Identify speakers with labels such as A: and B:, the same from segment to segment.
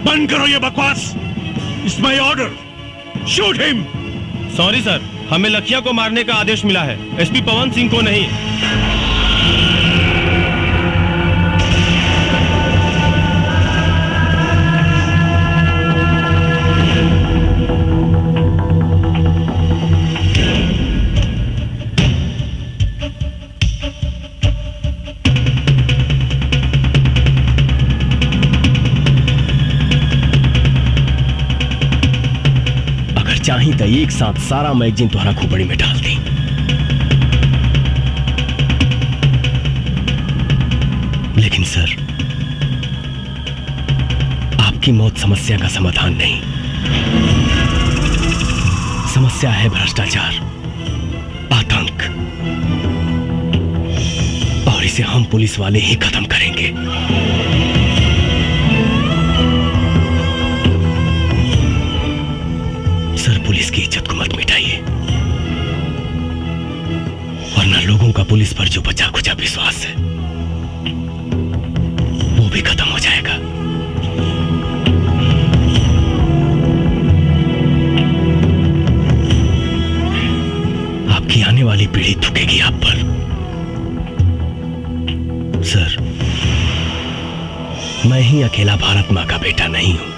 A: बंद करो ये बकवास। It's my order, shoot him.
B: Sorry sir, हमें लखिया को मारने का आदेश मिला है, एसपी पवन सिंह को नहीं।
C: चाही तो एक साथ सारा मैगजीन तुम्हारा खोपड़ी में डाल दी। लेकिन सर, आपकी मौत समस्या का समाधान नहीं। समस्या है भ्रष्टाचार, आतंक, और इसे हम पुलिस वाले ही खत्म करेंगे। सर, पुलिस की इज्जत को मत मिटाइए, वरना लोगों का पुलिस पर जो बचा खुचा विश्वास है वो भी खत्म हो जाएगा। आपकी आने वाली पीढ़ी थूकेगी आप पर। सर, मैं ही अकेला भारत मां का बेटा नहीं हूं,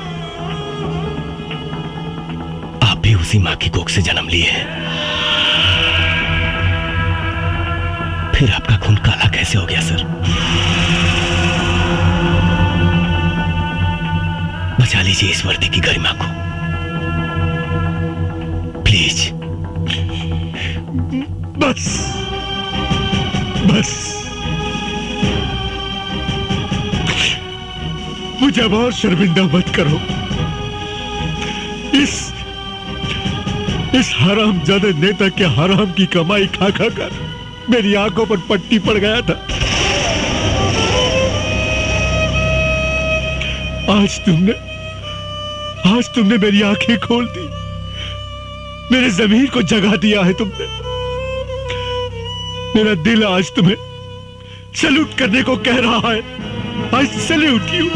C: भी उसी मां की कोख से जन्म लिए हैं। फिर आपका खून काला कैसे हो गया सर? बचा लीजिए इस वर्दी की गरिमा को, प्लीज।
A: बस बस, मुझे अब और शर्मिंदा मत करो। इस हरामजादे नेता के हराम की कमाई खा खा कर मेरी आंखों पर पट्टी पड़ गया था। आज तुमने मेरी आंखें खोल दी, मेरे ज़मीर को जगा दिया है तुमने। मेरा दिल आज तुम्हें सैल्यूट करने को कह रहा है। आज सैल्यूट यू।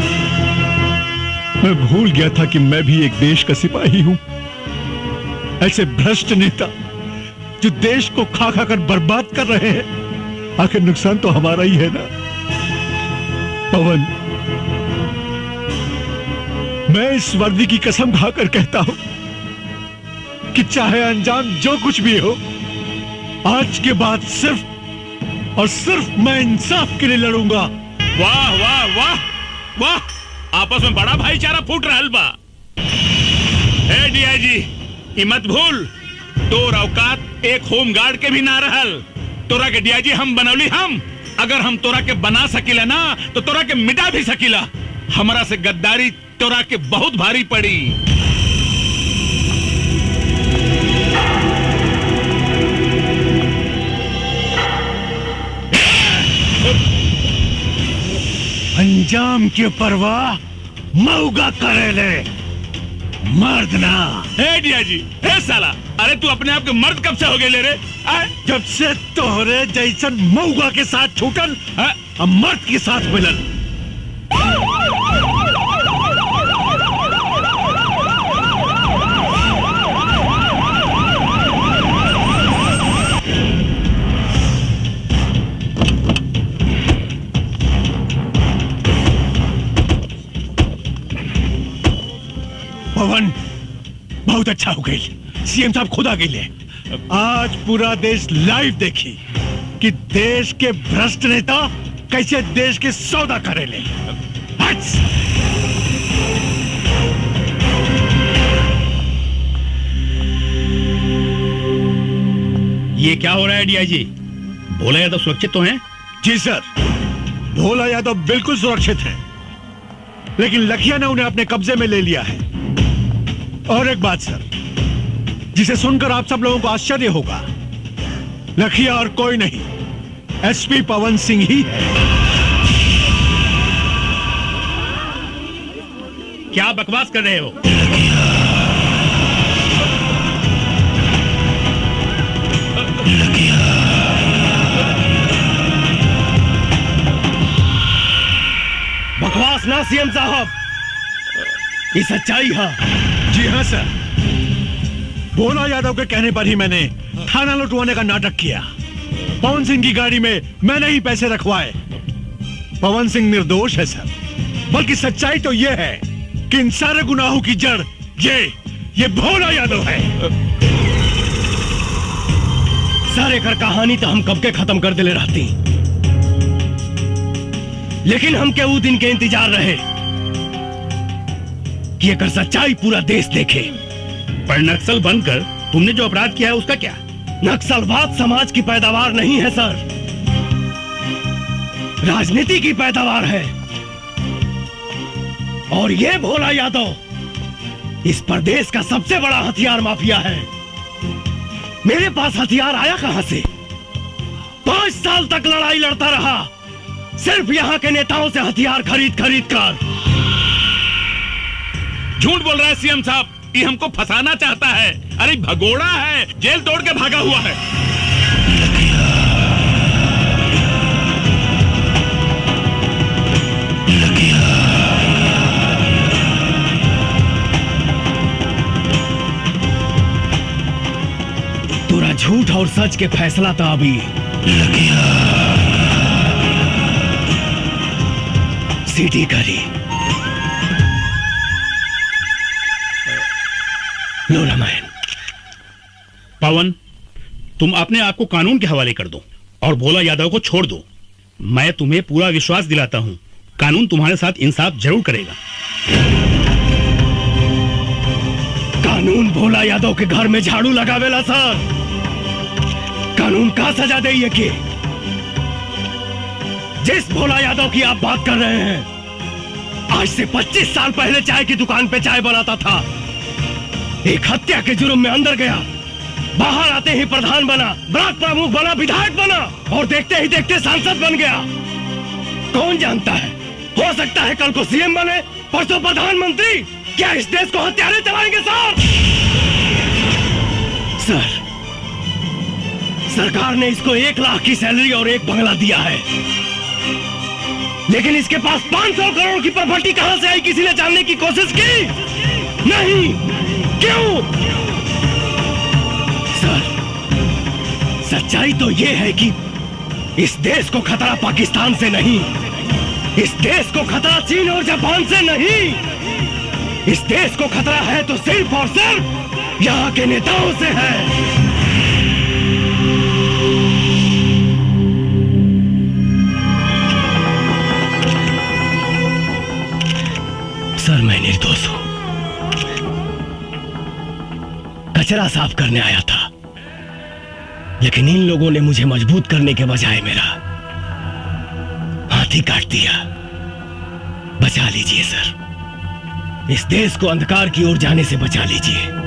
A: मैं भूल गया था कि मैं भी एक देश का सिपाही हूं। ऐसे भ्रष्ट नेता जो देश को खा खा कर बर्बाद कर रहे हैं, आखिर नुकसान तो हमारा ही है ना। पवन, मैं इस वर्दी की कसम खाकर कहता हूं कि चाहे अंजाम जो कुछ भी हो, आज के बाद सिर्फ और सिर्फ मैं इंसाफ के लिए लड़ूंगा।
D: वाह वाह वाह वाह, आपस में बड़ा भाईचारा फूट रहा बा। ए डीआईजी, मत भूल, तोर औकात एक होम गार्ड के भी ना रहल। तोरा के डीआईजी हम बनौली हम। अगर हम तोरा के बना सकीला ना तो तोरा के मिटा भी सकीला। हमरा से गद्दारी तोरा के बहुत भारी पड़ी।
A: अंजाम की परवाह मऊगा करेले, मर्द ना।
D: ए डीआईजी, ए साला, अरे तू अपने आप के मर्द कब से हो गए ले रे?
A: जब से तोहरे जैसन मऊगा के साथ छूटल, अब मर्द के साथ मिलल। पवन, बहुत अच्छा हो गई। सीएम साहब खुद आ गए। आज पूरा देश लाइव देखी कि देश के भ्रष्ट नेता कैसे देश के सौदा करेले।
D: ये क्या हो रहा है डीआईजी? भोला यादव सुरक्षित तो हैं?
A: जी सर, भोला यादव बिल्कुल सुरक्षित है, लेकिन लखिया ने उन्हें अपने कब्जे में ले लिया है। और एक बात सर, जिसे सुनकर आप सब लोगों को आश्चर्य होगा, लखिया और कोई नहीं, एसपी पवन सिंह ही है।
D: क्या बकवास कर रहे हो?
C: बकवास ना सीएम साहब, ये सच्चाई है।
A: जी हाँ सर, भोला यादव के कहने पर ही मैंने थाना लुटवाने का नाटक किया। पवन सिंह की गाड़ी में मैंने ही पैसे रखवाए। पवन सिंह निर्दोष है सर, बल्कि सच्चाई तो यह है कि इन सारे गुनाहों की जड़ ये भोला यादव है।
C: सारे कर कहानी तो हम कब के खत्म कर दिले रहती, लेकिन हम के वो दिन के इंतजार रहे कि अगर सच्चाई पूरा देश देखे।
D: पर नक्सल बनकर तुमने जो अपराध किया है उसका क्या?
C: नक्सलवाद समाज की पैदावार नहीं है सर, राजनीति की पैदावार है। और ये भोला यादव इस प्रदेश का सबसे बड़ा हथियार माफिया है। मेरे पास हथियार आया कहां से? 5 साल तक लड़ाई लड़ता रहा, सिर्फ यहां के नेताओं से हथियार खरीद कर।
D: झूठ बोल रहा है सीएम साहब, ये हमको फंसाना चाहता है। अरे भगोड़ा है, जेल तोड़ के भागा हुआ है।
C: तोरा झूठ और सच के फैसला था अभी। सीटी करी लो रामायण।
D: पवन, तुम अपने आप को कानून के हवाले कर दो और भोला यादव को छोड़ दो। मैं तुम्हें पूरा विश्वास दिलाता हूं, कानून तुम्हारे साथ इंसाफ जरूर करेगा।
C: कानून भोला यादव के घर में झाड़ू लगावेला सर। कानून का सजा दे ये कि जिस भोला यादव की आप बात कर रहे हैं, आज से 25 साल पहले चाय की दुकान पे चाय बनाता था। एक हत्या के जुर्म में अंदर गया, बाहर आते ही प्रधान बना, ब्लॉक प्रमुख बना, विधायक बना और देखते ही देखते सांसद बन गया। कौन जानता है, हो सकता है कल को सीएम बने, परसों प्रधानमंत्री। क्या इस देश को हत्यारे चलाएंगे सर? सरकार ने इसको 1 लाख की सैलरी और 1 बंगला दिया है, लेकिन इसके पास 500 करोड़ की प्रॉपर्टी कहां से आई, किसी ने जानने की कोशिश की? नहीं। क्यों? सर, सच्चाई तो यह है कि इस देश को खतरा पाकिस्तान से नहीं, इस देश को खतरा चीन और जापान से नहीं, इस देश को खतरा है तो सिर्फ और सिर्फ यहां के नेताओं से है। सर, मैं निर्दोष हूं, कचरा साफ करने आया था, लेकिन इन लोगों ने मुझे मजबूत करने के बजाय मेरा हाथ ही काट दिया। बचा लीजिए सर, इस देश को अंधकार की ओर जाने से बचा लीजिए।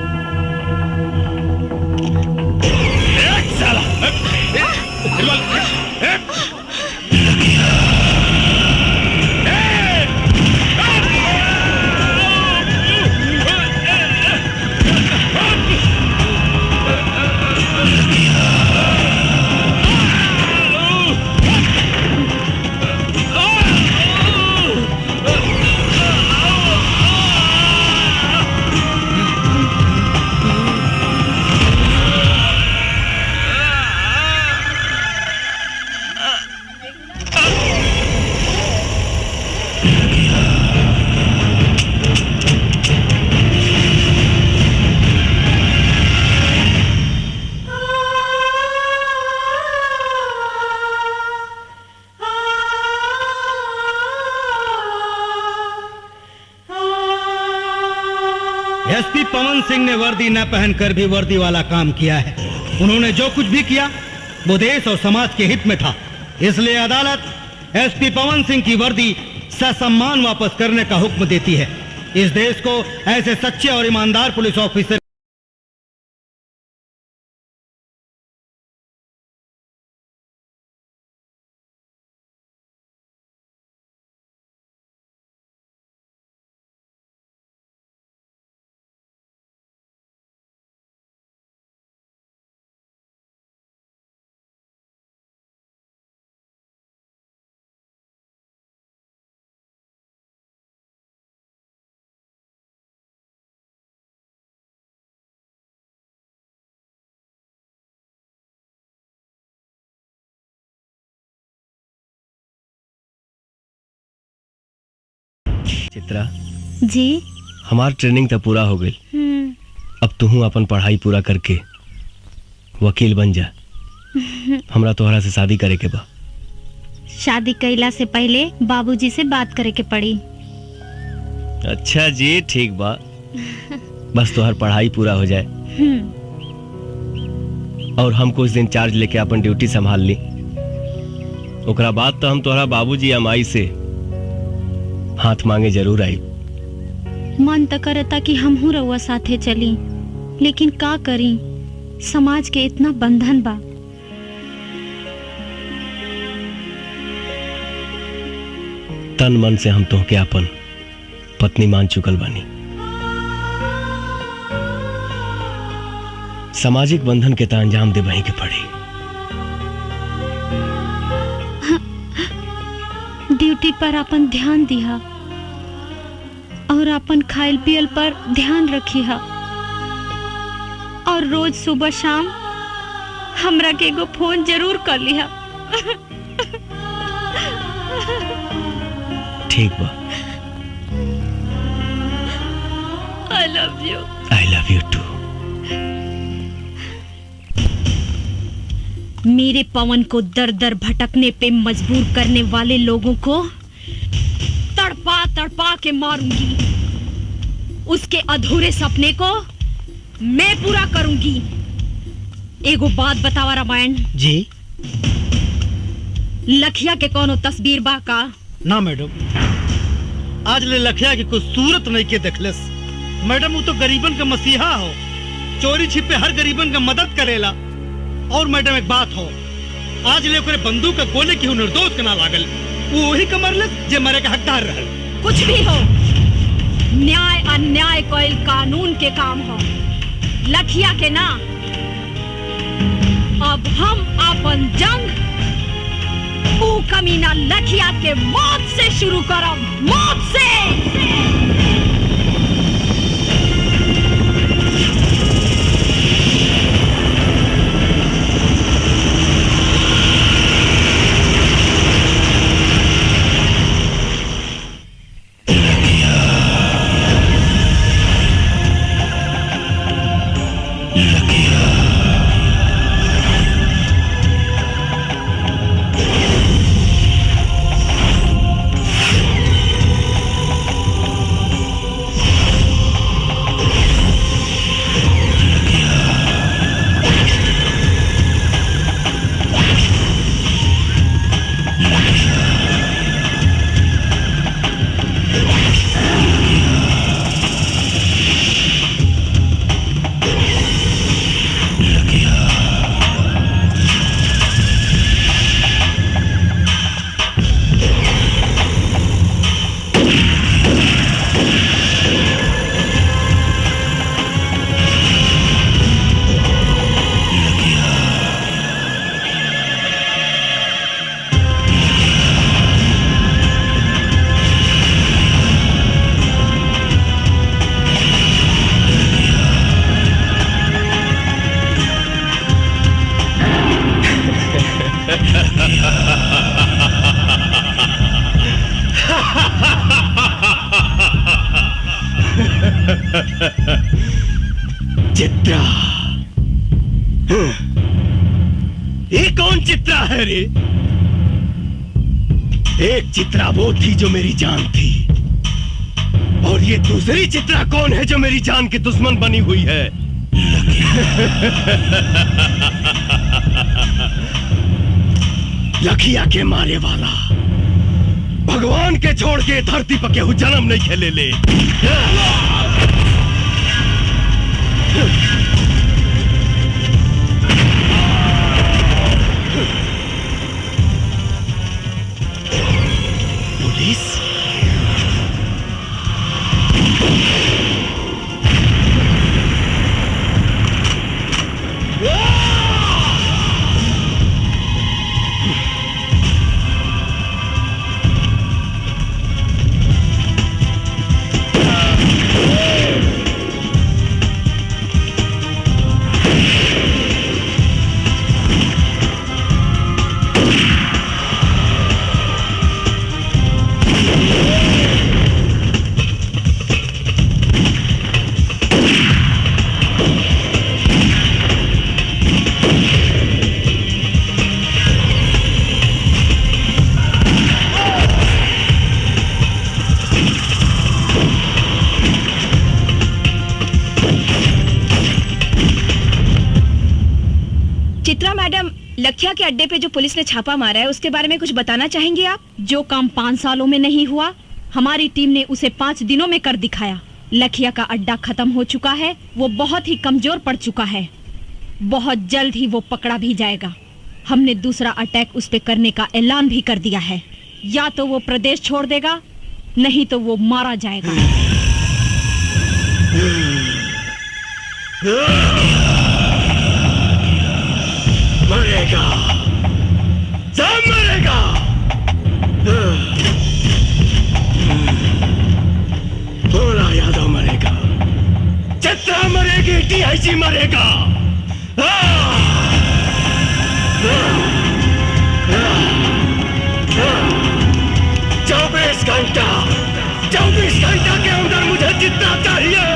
E: एसपी पवन सिंह ने वर्दी न पहनकर भी वर्दी वाला काम किया है। उन्होंने जो कुछ भी किया वो देश और समाज के हित में था। इसलिए अदालत एसपी पवन सिंह की वर्दी ससम्मान वापस करने का हुक्म देती है। इस देश को ऐसे सच्चे और ईमानदार पुलिस ऑफिसर
C: चित्रा
F: जी।
C: हमार ट्रेनिंग तो पूरा हो गई। अब तू अपन पढ़ाई पूरा करके वकील बन जा। हमरा तोहरा से शादी करे के बा।
F: शादी कैला से पहले बाबूजी से बात करे के पड़ी।
C: अच्छा जी, ठीक बा। बस तोहर पढ़ाई पूरा हो जाए और हम कुछ दिन चार्ज लेके अपन ड्यूटी संभाल ली। ओकरा बाद तो हम तोहरा बाबूजी या माई से हाथ मांगे जरूर आई।
F: मन तो करता कि हमहू रउआ साथे चली, लेकिन का करी, समाज के इतना बंधन बा।
C: तन मन से हम तोहके अपन पत्नी मान चुकल बानी। सामाजिक बंधन के अंजाम दे वहीं के पड़ी।
F: ड्यूटी पर अपन ध्यान दिहा और अपन खाइल पियल पर ध्यान रखिहा और रोज सुबह शाम हमरा के एगो फोन जरूर कर लिहा।
C: ठीक बा।
F: I love you.
C: I love you too.
F: मेरे पवन को दर दर भटकने पे मजबूर करने वाले लोगों को तड़पा तड़पा के मारूंगी। उसके अधूरे सपने को मैं पूरा करूंगी। एगो बात बतावा रामायण
E: जी।
F: लखिया के कोनो तस्वीर बा का?
E: ना मैडम, आज ले लखिया की कुछ सूरत नहीं के देखलस। मैडम वो तो गरीबन का मसीहा हो, चोरी छिपे हर गरीबन का मदद करेला। और मैडम एक बात हो, आज ले ओकरे बंदूक का गोले की निर्दोष के ना लागल, वो वही कमरलस जे मरे का हकदार रहल।
F: कुछ भी हो, न्याय अन्याय कोई कानून के काम हो, लखिया के ना। अब हम अपन जंग ऊ कमीना लखिया के मौत से शुरू करब, मौत से।
C: चित्रा, ये कौन चित्रा है रे? एक चित्रा वो थी जो मेरी जान थी, और ये दूसरी चित्रा कौन है जो मेरी जान की दुश्मन बनी हुई है? लखिया के मारे वाला भगवान के छोड़ के धरती पर केहू जन्म नहीं खेले ले। पुलिस
G: मैडम, लखिया के अड्डे पे जो पुलिस ने छापा मारा है उसके बारे में कुछ बताना चाहेंगे आप?
F: जो काम 5 सालों में नहीं हुआ, हमारी टीम ने उसे 5 दिनों में कर दिखाया। लखिया का अड्डा खत्म हो चुका है, वो बहुत ही कमजोर पड़ चुका है। बहुत जल्द ही वो पकड़ा भी जाएगा। हमने दूसरा अटैक उस पे करने का ऐलान भी कर दिया है। या तो वो प्रदेश छोड़ देगा, नहीं तो वो मारा जाएगा।
C: मरेगा, सब मरेगा। भोला यादव मरेगा, चित्रा मरेगी, DIG मरेगा। 24 घंटा के अंदर मुझे चित्रा चाहिए।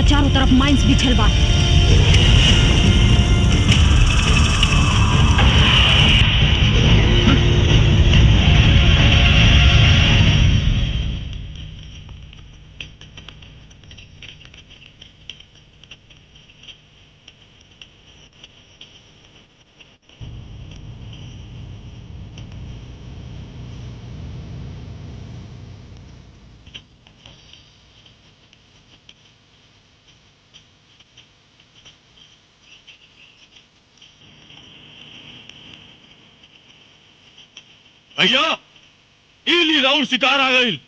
F: चारों तरफ माइंस बिछल बा।
C: भैया, इली राउंड शिकार आ गई।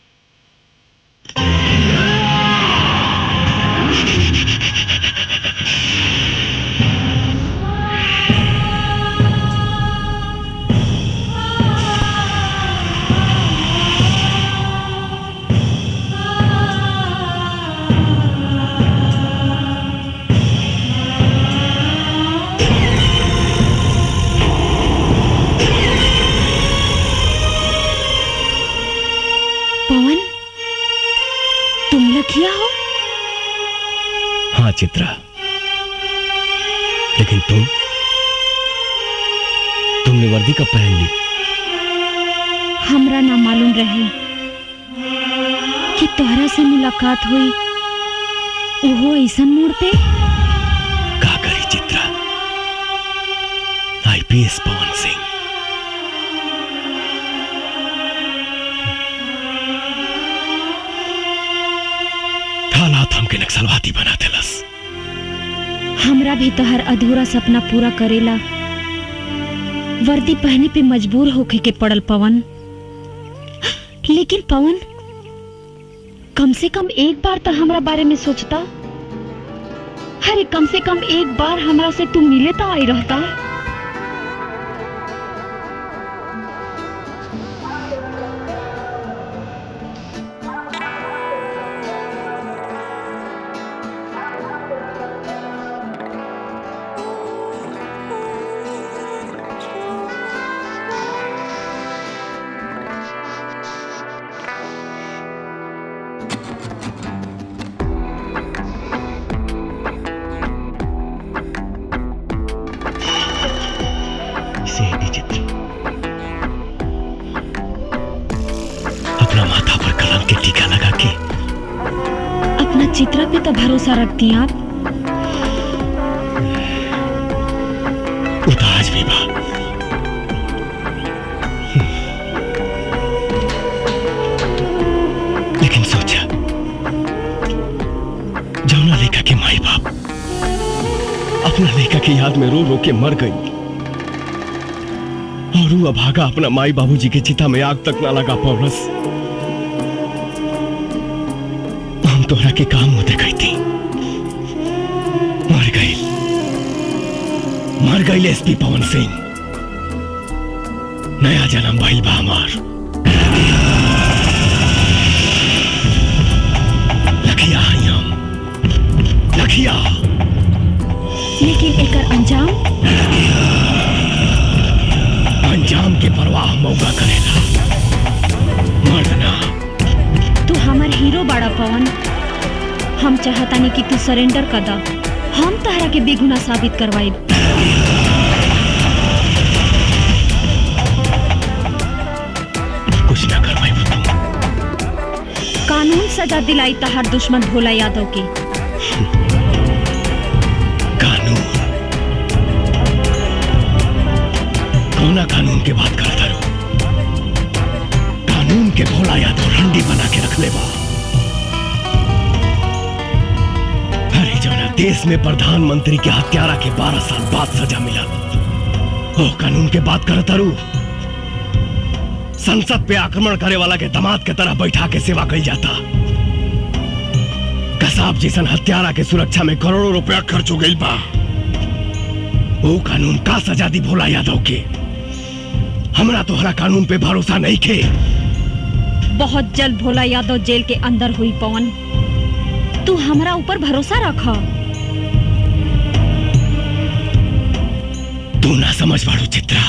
B: चित्रा, लेकिन तुमने वर्दी कब पहन ली?
F: हमरा ना मालूम रहे कि तोहरा से मुलाकात हुई वो ऐसन मोड़ पे।
B: का करी चित्रा, IPS पवन सिंह हालात हमके नक्सलवादी बना देलस।
F: हमरा भी तो हर अधूरा सपना पूरा करेला वर्दी पहने पे मजबूर होके के पड़ल पवन। लेकिन पवन, कम से कम एक बार तो हमरा बारे में सोचता। अरे कम से कम एक बार हमरा से तू मिले तो आई रहता। चित्रा पे तो भरोसा रखती हैं आप।
B: उदास भी बा। लेकिन सोचा जौना लेखा के माई बाप
C: की याद में रो रो के मर गई और वो अभागा अपना माई बाबूजी के चिता में आग तक ना लगा पौलस। हम तोहरा के काम होते गई थी, मर गई एसपी पवन सिंह। नया जन्म भइल बा हमार। लखिया हई हम, लखिया।
F: लेकिन एकर अंजाम
C: के परवाह मौका करेला, मरना।
F: तू हमार हीरो बाड़ा पवन। हम चाहतानी कि तू सरेंडर कर दा। हम तहरा के बेगुनाह साबित करवाई।
C: कुछ ना करवाई तुम।
F: कानून सजा दिलाई तहार दुश्मन भोला यादव के।
C: कानून? कौना कानून के बात करता रो? कानून के भोला यादव रंडी बना के रख ले बा। अरे जौना देश में प्रधानमंत्री के हत्यारा के 12 साल बाद सजा मिला, ओ कानून के बात करता रू? संसद पे आक्रमण करे वाला के दामाद के तरह बैठा के सेवा कई जाता। कसाब जैसन हत्यारा के सुरक्षा में करोड़ों रुपया खर्च हो गई बा। वो कानून का सजा दी भोला यादव के? हमरा तोहरा कानून पे भरोसा नहीं खे।
F: बहुत जल्द भोला यादव जेल के अंदर हुई पवन। तू हमरा ऊपर भरोसा रखा।
C: तू ना समझ पाड़ू चित्रा।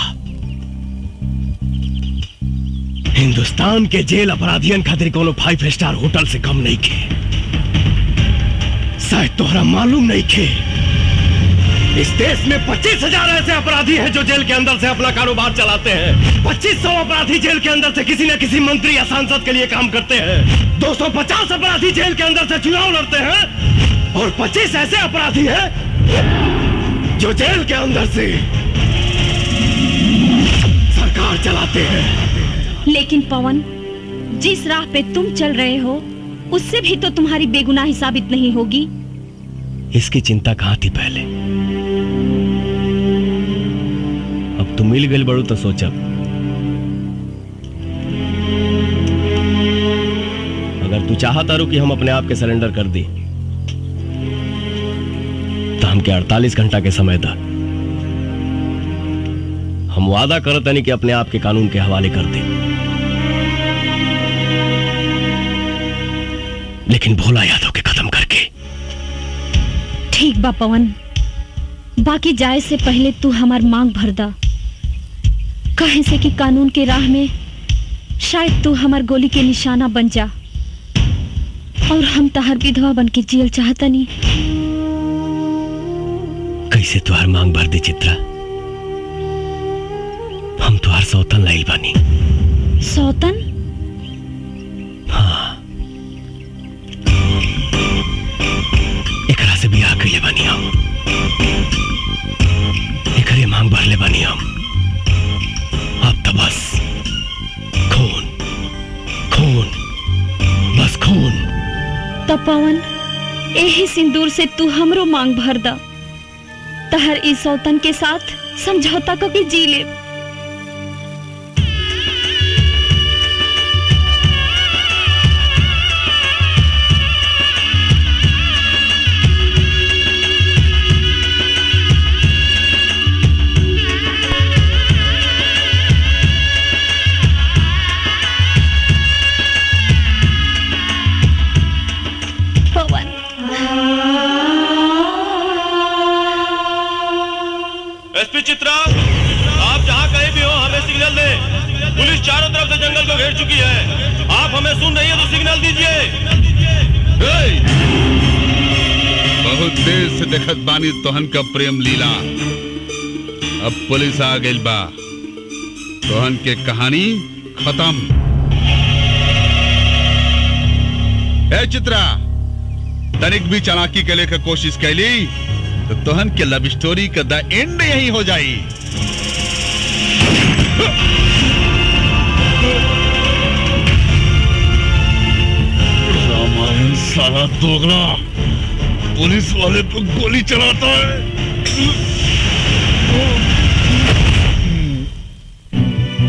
C: हिंदुस्तान के जेल अपराधियन खातिर कोनो 5 स्टार होटल से कम नहीं खे। शायद तोहरा मालूम नहीं खे, इस देश में 25,000 ऐसे अपराधी हैं जो जेल के अंदर से अपना कारोबार चलाते हैं। 2500 अपराधी जेल के अंदर से किसी न किसी मंत्री या सांसद के लिए काम करते हैं। 250 अपराधी जेल के अंदर से चुनाव लड़ते हैं और 25 ऐसे अपराधी हैं जो जेल के अंदर से सरकार चलाते हैं।
F: लेकिन पवन, जिस राह पे तुम चल रहे हो उससे भी तो तुम्हारी बेगुनाही साबित नहीं होगी।
C: इसकी चिंता कहां थी पहले? अब तू मिल गई बड़ू तो सोचब। अगर तू चाहता रो कि हम अपने आप के सरेंडर कर दी तो हमके 48 घंटा के समय दा। हम वादा करते नहीं कि अपने आप के कानून के हवाले कर दे, लेकिन भोला यादव के खत्म करके।
F: ठीक बा पवन, बाकी जाए से पहले तू हमार मांग भर दा। कहे से कि कानून के राह में शायद तू हमार गोली के निशाना बन जा और हम तहार विधवा बन के जियल चाहता नहीं।
C: कैसे तुहार मांग भर दे चित्रा? हम तुहार सौतन लाइल बानी।
F: सौतन?
C: हाँ, एकरा से बियाह कइले बानी हम। एकरे मांग भर ले बानी हम। अब तो बस खून, खून, बस खून।
F: तो पवन, यही सिंदूर से तू हमरो मांग भर दा। तहर इस सौतन के साथ समझौता करके जी ले।
B: एसपी चित्रा, आप जहाँ कहीं भी हो हमें सिग्नल दें। पुलिस चारों तरफ से जंगल को घेर चुकी है। आप हमें सुन रही है तो सिग्नल दीजिए।
H: बहुत देर से देखत बानी तोहन का प्रेम लीला। अब पुलिस आ गई बा, तोहन के कहानी खत्म। ए चित्रा, तनिक भी चालाकी के लेकर कोशिश कैली तो तोहन के लव स्टोरी का द एंड यही हो जाई।
A: रामायण साला दोगला पुलिस वाले पर गोली चलाता है।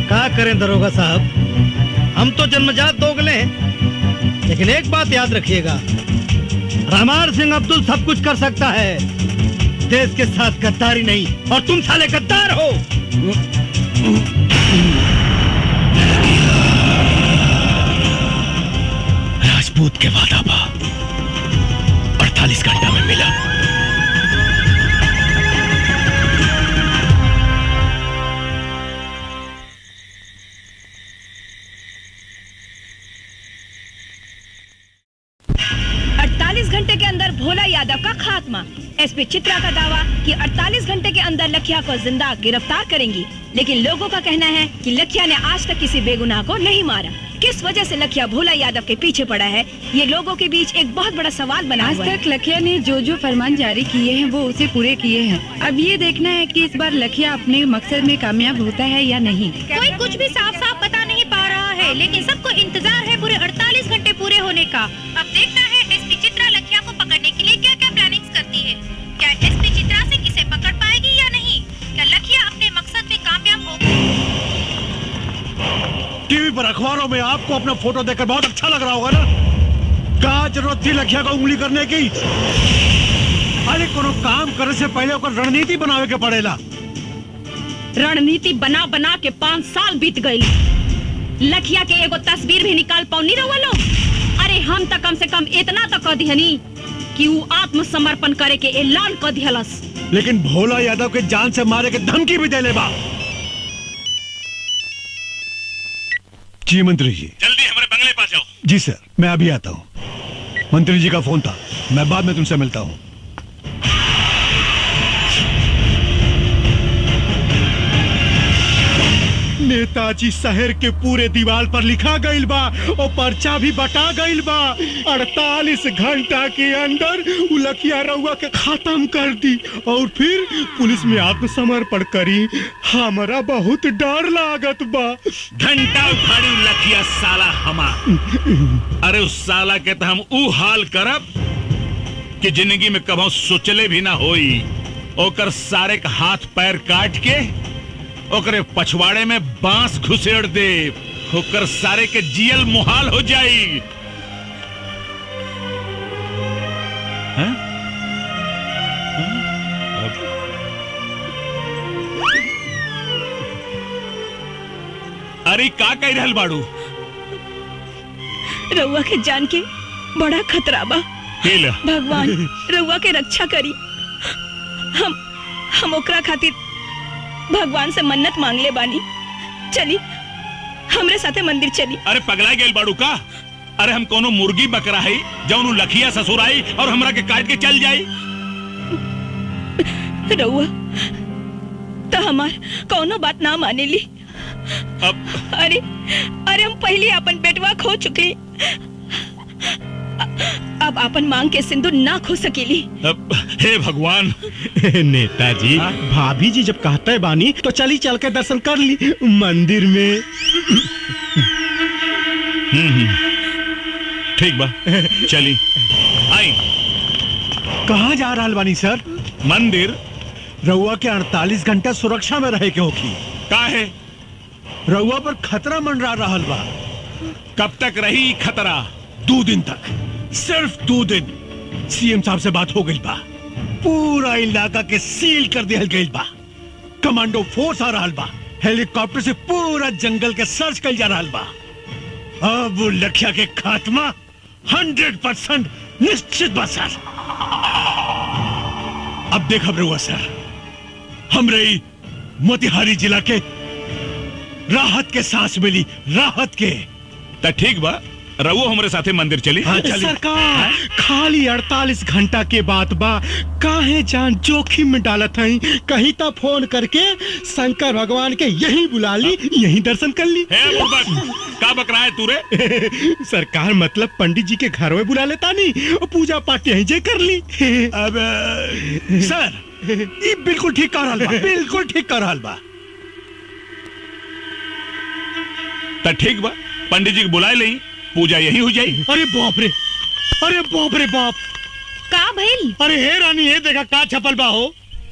E: क्या करें दरोगा साहब, हम तो जन्मजात दोगले हैं, लेकिन एक बात याद रखिएगा, रामार सिंह अब्दुल सब कुछ कर सकता है, देश के साथ गद्दारी नहीं। और तुम साले गद्दार हो।
C: राजपूत के वादा बा 48 घंटा में मिला।
G: घंटे के अंदर भोला यादव का खात्मा। एसपी चित्रा का दावा कि 48 घंटे के अंदर लखिया को जिंदा गिरफ्तार करेंगी, लेकिन लोगों का कहना है कि लखिया ने आज तक किसी बेगुनाह को नहीं मारा। किस वजह से लखिया भोला यादव के पीछे पड़ा है, ये लोगों के बीच एक बहुत बड़ा सवाल बना हुआ है।
I: आज तक लखिया ने जो फरमान जारी किए हैं वो उसे पूरे किए हैं। अब ये देखना है कि इस बार लखिया अपने मकसद में कामयाब होता है या नहीं।
F: कोई कुछ भी साफ साफ बता नहीं पा रहा है, लेकिन सबको इंतजार है पूरे 48 घंटे पूरे होने का। अब देखना है एसपी चित्रा लखिया को पकड़ने के लिए क्या क्या प्लानिंग्स करती है। क्या एसपी चित्रा से किसे पकड़ पाएगी या नहीं? क्या लखिया अपने मकसद में कामयाब होगी?
A: टीवी पर अखबारों में आपको अपना फोटो देखकर बहुत अच्छा लग रहा होगा ना। क्या जरूरत थी लखिया को उंगली करने की? अरे कोनो काम करने से पहले ओकर रणनीति बनावे के पड़ेला।
F: रणनीति बना बना के 5 साल बीत गए। लखिया के एगो तस्वीर भी निकाल पाऊनी रहो लोग। अरे हम तो कम से कम इतना तो कह दिहनी कि वो आत्मसमर्पण करे के ऐलान कर दिहलस।
A: लेकिन भोला यादव के जान से मारे के धमकी भी दे ले बा। जी मंत्री जी,
D: जल्दी हमारे बंगले पास जाओ।
A: जी सर, मैं अभी आता हूँ। मंत्री जी का फोन था, मैं बाद में तुमसे मिलता हूँ। नेताजी शहर के पूरे दीवार पर लिखा गईल बा और पर्चा भी बटा गईल बा। 48 घंटा के अंदर लखिया रउआ के खत्म कर दी और फिर पुलिस में आत्मसमर्पण करी। हमारा बहुत डर लागत बा।
D: घंटा उखाड़ी लखिया साला हमार। अरे उस साला के तो हम ऊ हाल करब कि जिंदगी में कभी सोचले भी ना होई। ओकर सारे का हाथ पैर काट के ओकरे पछवाड़े में बांस घुसेड़ दे। ओकर सारे के जियल मुहाल हो जाई। अरे का कह रहल बाड़ू?
G: रउआ के जान के बड़ा खतरा बा।
D: भगवान
G: रउआ के रक्षा करी। हम ओकरा खातिर भगवान से मन्नत मांग ले बानी। चली हमरे साथे मंदिर चली।
D: अरे पगला गेल बाड़ू का? अरे हम कोनो मुर्गी बकरा है जौनु लखिया ससुराई और हमरा के काट के चल जाई।
G: रउआ तो हमार कोनो बात ना माने ली। अरे हम पहले अपन बेटवा खो चुके, अब अपन मांग के सिंदूर ना खो सकेली।
D: हे भगवान।
A: नेताजी, भाभी जी जब कहते बानी तो चली चल के दर्शन कर ली मंदिर में।
D: ठीक बा, चली आई।
A: कहाँ जा रहा बानी सर?
D: मंदिर।
A: रउआ के 48 घंटा सुरक्षा में रहे के होगी।
D: का है?
A: रउआ पर खतरा मंडरा रहल बा।
D: कब तक रही खतरा?
A: 2 दिन तक, सिर्फ 2 दिन। सीएम साहब से बात हो गई बा, पूरा इलाका के सील कर दिया गई बा। कमांडो फोर्स आ रहा बा, हेलीकॉप्टर से पूरा जंगल के सर्च कर जा रहा बा। अब वो लखिया के खात्मा 100% निश्चित बा सर। अब देखा रहुआ सर, हमरे मोतिहारी जिला के राहत के सांस मिली, राहत के।
D: तो ठीक बा, रवो हमारे साथे मंदिर चली।
A: हाँ, सरकार खाली 48 घंटा के बाद बा, काहे जान जोखिम में डालत हई। कहीं तो फोन करके शंकर भगवान के यहीं बुला ली, यहीं दर्शन कर ली।
D: का बकरा है तू रे?
A: सरकार मतलब पंडित जी के घर में बुला लेता नहीं और पूजा पाठ यहीं जे कर ली। अब सर ये बिल्कुल ठीक कर रहा बा, बिल्कुल ठीक कर रहा बा।
D: तो ठीक बा, पंडित जी को बुलाए ले, पूजा यही हो जाए।
A: अरे बाप रे, अरे बाप रे बाप।
F: का भइल?
A: अरे हे रानी, ये देखा का छपल बा हो।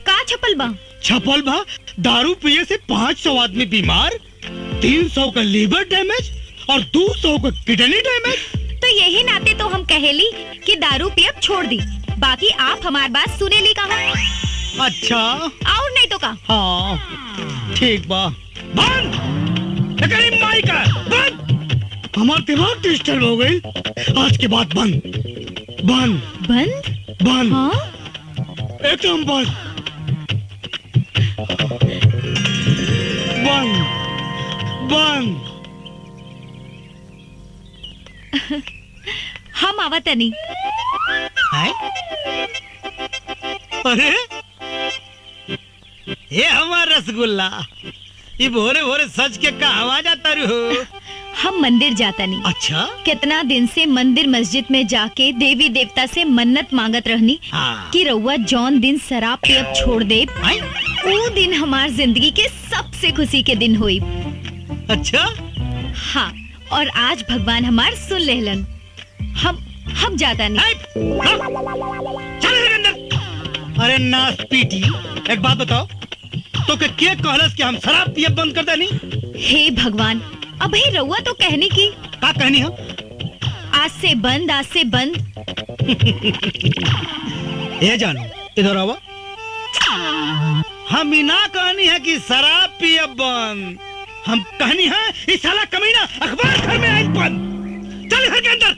F: का छपल बा?
E: छपल बा दारू पिए से 500 आदमी बीमार, 300 का लीवर डैमेज और 200 का किडनी डैमेज।
F: तो यही नाते तो हम कहेली कि दारू पियब छोड़ दी, बाकी आप हमारी बात सुने ली कहा।
E: अच्छा
F: और नहीं तो का।
E: हाँ ठीक बा। बंद माई का बंद। हमारा दिमाग डिस्टर्ब हो गई। आज के बाद बंद बंद
F: बंद
E: बंद।
F: हाँ?
E: एकदम बंद बंद बंद।
F: हम आवतनी।
E: अरे ये हमारा रसगुल्ला, ये भोरे भोरे सच के कहा जाता रू।
F: हम मंदिर जाता नहीं।
E: अच्छा
F: कितना दिन से मंदिर मस्जिद में जाके देवी देवता से मन्नत मांगत रहनी कि रउआ जौन दिन शराब पियब छोड़ दे, वो दिन हमार जिंदगी के सबसे खुशी के दिन हुई।
E: अच्छा
F: हाँ, और आज भगवान हमार सुन लेहलन। हम जाता नहीं।
E: अरे नास पीटी, एक बात बताओ, तो के कहलस कि हम शराब पियब बंद कर देनी?
F: हे भगवान, अब ही रउआ तो कहनी की।
E: का कहनी है?
F: आज से बंद, आज से बंद।
E: ये जानो, इधर आओ। हम ना कहनी है कि शराब पियब बंद, हम कहनी है इस साला कमीना अखबार घर में आई बंद। चल घर के अंदर।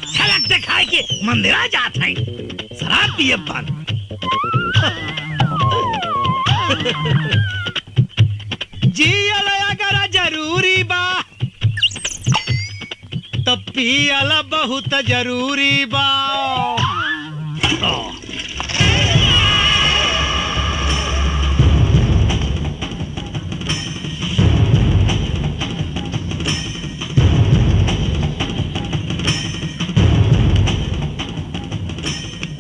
E: झलक दिखाए के मंदिरा जात है, शराब पियब बंद। जियल अगर जरूरी बा तो पियल बहुत जरूरी बा।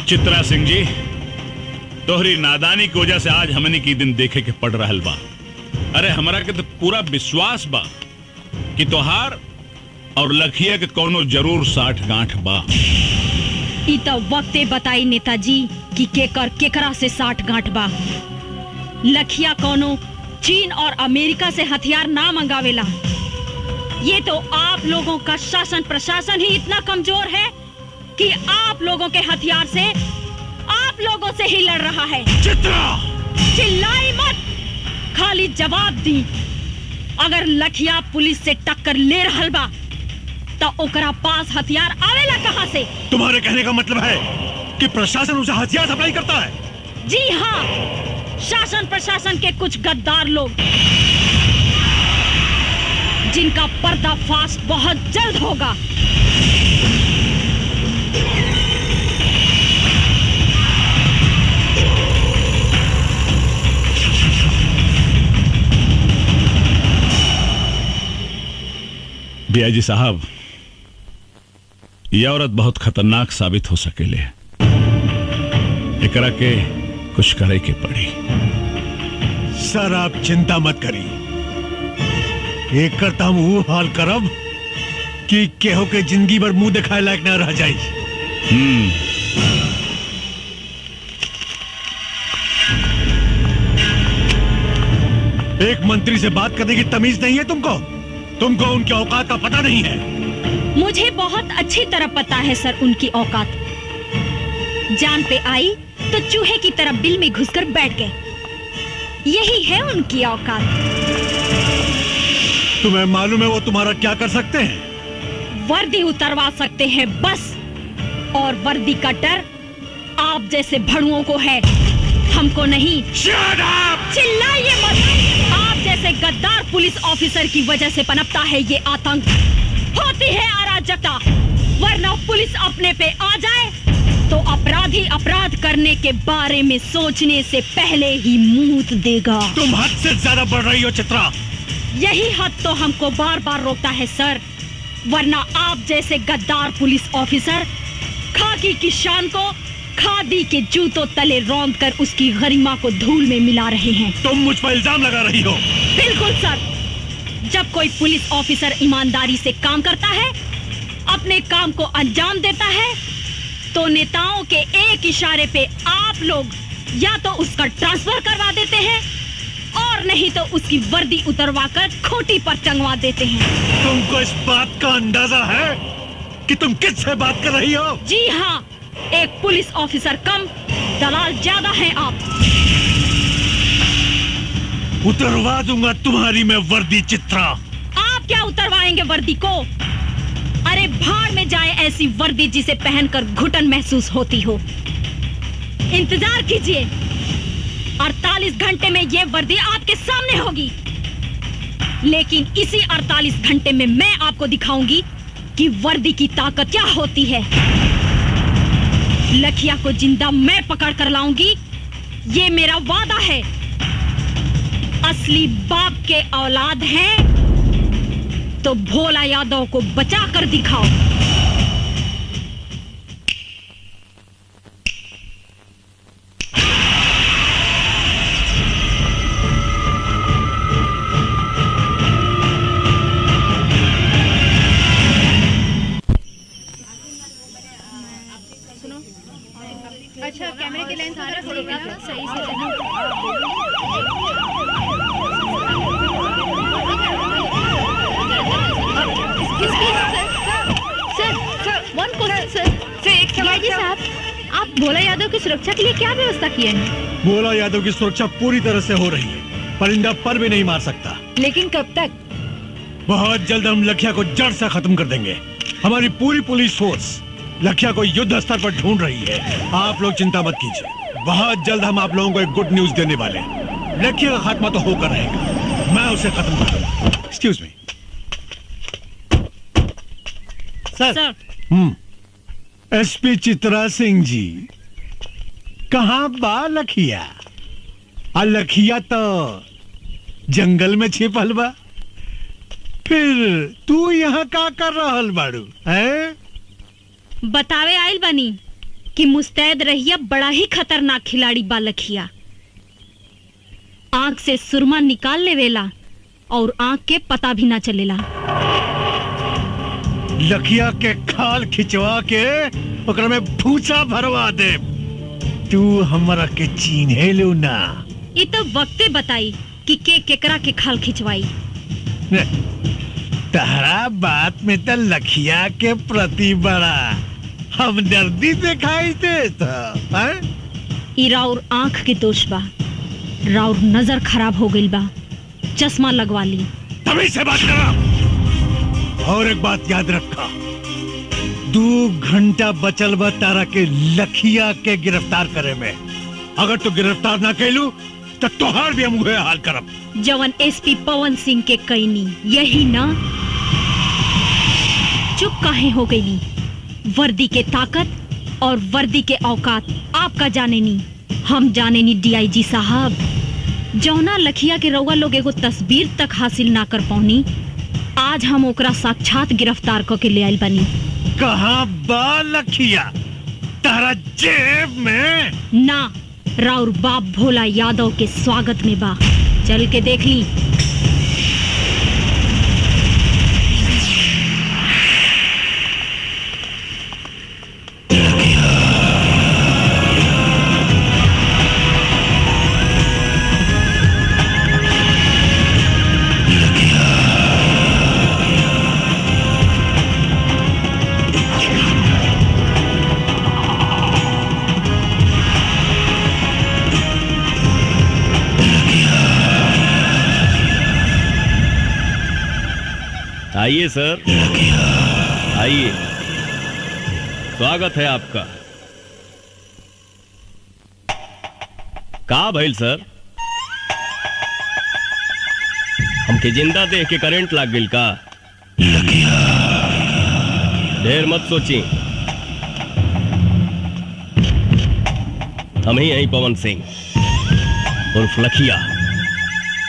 D: चित्रा सिंह जी, तोहरी नादानी की वजह से आज हमने की दिन देखे के पड़ रहल बा। अरे हमरा के तो पूरा विश्वास बा कि तोहार और लखिया के कोनो जरूर 60 गांठ बा।
F: ई तो वक्ते बताई नेताजी कि केकर केकरा से 60 गांठ बा। लखिया कोनो चीन और अमेरिका से हथियार ना मंगावेला। ये तो आप लोगों का शासन प्रशासन ही इतना कमजोर है कि आप लोगों के हथियार से आप लोगों से ही लड़ रहा है।
A: चित्रा!
F: चिल्लाई मत, खाली जवाब दी। अगर लखिया पुलिस से टक्कर ले रहल बा तो ओकरा पास हथियार आवेला कहां से?
A: तुम्हारे कहने का मतलब है कि प्रशासन उसे हथियार सप्लाई करता है?
F: जी हाँ, शासन प्रशासन के कुछ गद्दार लोग जिनका पर्दाफाश बहुत जल्द होगा।
D: बियाजी साहब, यह औरत बहुत खतरनाक साबित हो सकेले। एकरा के कुछ करे के पड़ी।
A: सर आप चिंता मत करी, एक करता हम वो हाल करब कि केहो के जिंदगी भर मुंह दिखाए लायक न रह जाए। एक मंत्री से बात करने की तमीज नहीं है तुमको उनके औकात का पता नहीं है।
F: मुझे बहुत अच्छी तरह पता है सर उनकी औकात। जान पे आई तो चूहे की तरह बिल में घुसकर बैठ गए। यही है उनकी औकात।
A: तुम्हें मालूम है वो तुम्हारा क्या कर सकते हैं?
F: वर्दी उतरवा सकते हैं बस, और वर्दी का डर आप जैसे भड़ुओं को है, हमको नहीं।
A: Shut up!
F: चिल्लाइए मत। आप जैसे गद्दार पुलिस ऑफिसर की वजह से पनपता है ये आतंक, होती है अराजकता। वरना पुलिस अपने पे आ जाए तो अपराधी अपराध करने के बारे में सोचने से पहले ही मुंह देगा।
A: तुम हद से ज्यादा बढ़ रही हो चित्रा।
F: यही हद तो हमको बार बार रोकता है सर, वरना आप जैसे गद्दार पुलिस ऑफिसर खाकी की शान को खादी के जूतों तले रौंद कर उसकी गरिमा को धूल में मिला रहे हैं।
A: तुम मुझ पर इल्जाम लगा रही हो।
F: बिल्कुल सर, जब कोई पुलिस ऑफिसर ईमानदारी से काम करता है, अपने काम को अंजाम देता है, तो नेताओं के एक इशारे पे आप लोग या तो उसका ट्रांसफर करवा देते हैं और नहीं तो उसकी वर्दी उतरवाकर खोटी पर टंगवा देते हैं।
A: तुमको इस बात का अंदाजा है कि तुम किससे बात कर रही हो?
F: जी हाँ, एक पुलिस ऑफिसर कम, दलाल ज्यादा हैं आप।
A: उतरवा दूंगा तुम्हारी मैं वर्दी चित्रा।
F: आप क्या उतरवाएंगे वर्दी को? अरे भाड़ में जाए ऐसी वर्दी जिसे पहनकर घुटन महसूस होती हो। इंतजार कीजिए, 48 घंटे में ये वर्दी आपके सामने होगी। लेकिन इसी 48 घंटे में मैं आपको दिखाऊंगी कि वर्दी की ताकत क्या होती है। लखिया को जिंदा मैं पकड़ कर लाऊंगी, ये मेरा वादा है। असली बाप के औलाद हैं तो भोला यादव को बचा कर दिखाओ।
I: अच्छा, कैमरे की लेंस सारा सही से साहब, आप भोला यादव की सुरक्षा के लिए क्या व्यवस्था किए हैं?
A: भोला यादव की सुरक्षा पूरी तरह से हो रही है। परिंदा पर भी नहीं मार सकता।
I: लेकिन कब तक?
A: बहुत जल्द हम लखिया को जड़ से खत्म कर देंगे। हमारी पूरी पुलिस फोर्स लखिया को युद्ध स्तर पर ढूंढ रही है। आप लोग चिंता मत कीजिए, बहुत जल्द हम आप लोगों को एक गुड न्यूज देने वाले हैं। लखिया का खात्मा तो होकर रहेगा, मैं उसे खत्म कर दूंगा। एक्सक्यूज मी
F: सर।
A: एसपी चित्रा सिंह जी, कहाँ बा लखिया? लखिया तो जंगल में छिपल बा, फिर तू यहाँ का कर रहल बाड़ू है?
F: बतावे आइल बनी कि मुस्तैद रहिया, बड़ा ही खतरनाक खिलाड़ी बा लखिया। आंख से सुरमा निकाल लेवेला और आंख के पता भी ना चलेला।
A: लखिया के खाल खिंचवा के ओकरा में भूसा भरवा दे। तू हमरा के चीन्हे लो ना।
F: ये तो वक्ते बताई कि केकरा के खाल खिंचवाई।
A: तहरा बात में तो लखिया के प्रति बड़ा हमदर्दी दिखाई देता है।
F: ई राउर आंख के दोष बा, राउर नजर खराब हो गई बा, चश्मा लगवा ली।
A: तभी से बात करा। और एक बात याद रखा, 2 घंटा बचल बा तारा के लखिया के गिरफ्तार करे में। अगर तू गिरफ्तार ना कैलू तो तोहार भी हम उहे हाल करब।
F: जवन एसपी पवन सिंह के कैनी यही ना? चुप काहे हो गई? वर्दी के ताकत और वर्दी के औकात आपका जाने नी, हम जाने नी। डीआईजी साहब, जौना लखिया के रउआ लोग एगो तस्वीर तक हासिल ना कर पौनी, आज हम ओकरा साक्षात गिरफ्तार करके ले आइल बनी।
A: कहाँ बा लखिया? तारा जेब में
F: ना, राउर बाप भोला यादव के स्वागत में बा। चल के देख ली।
C: आइए सर, आइए, स्वागत है आपका। का भइल सर? हमके जिंदा देख के करंट लाग गइल का? ढेर मत सोची, हम ही हैं पवन सिंह उर्फ लखिया।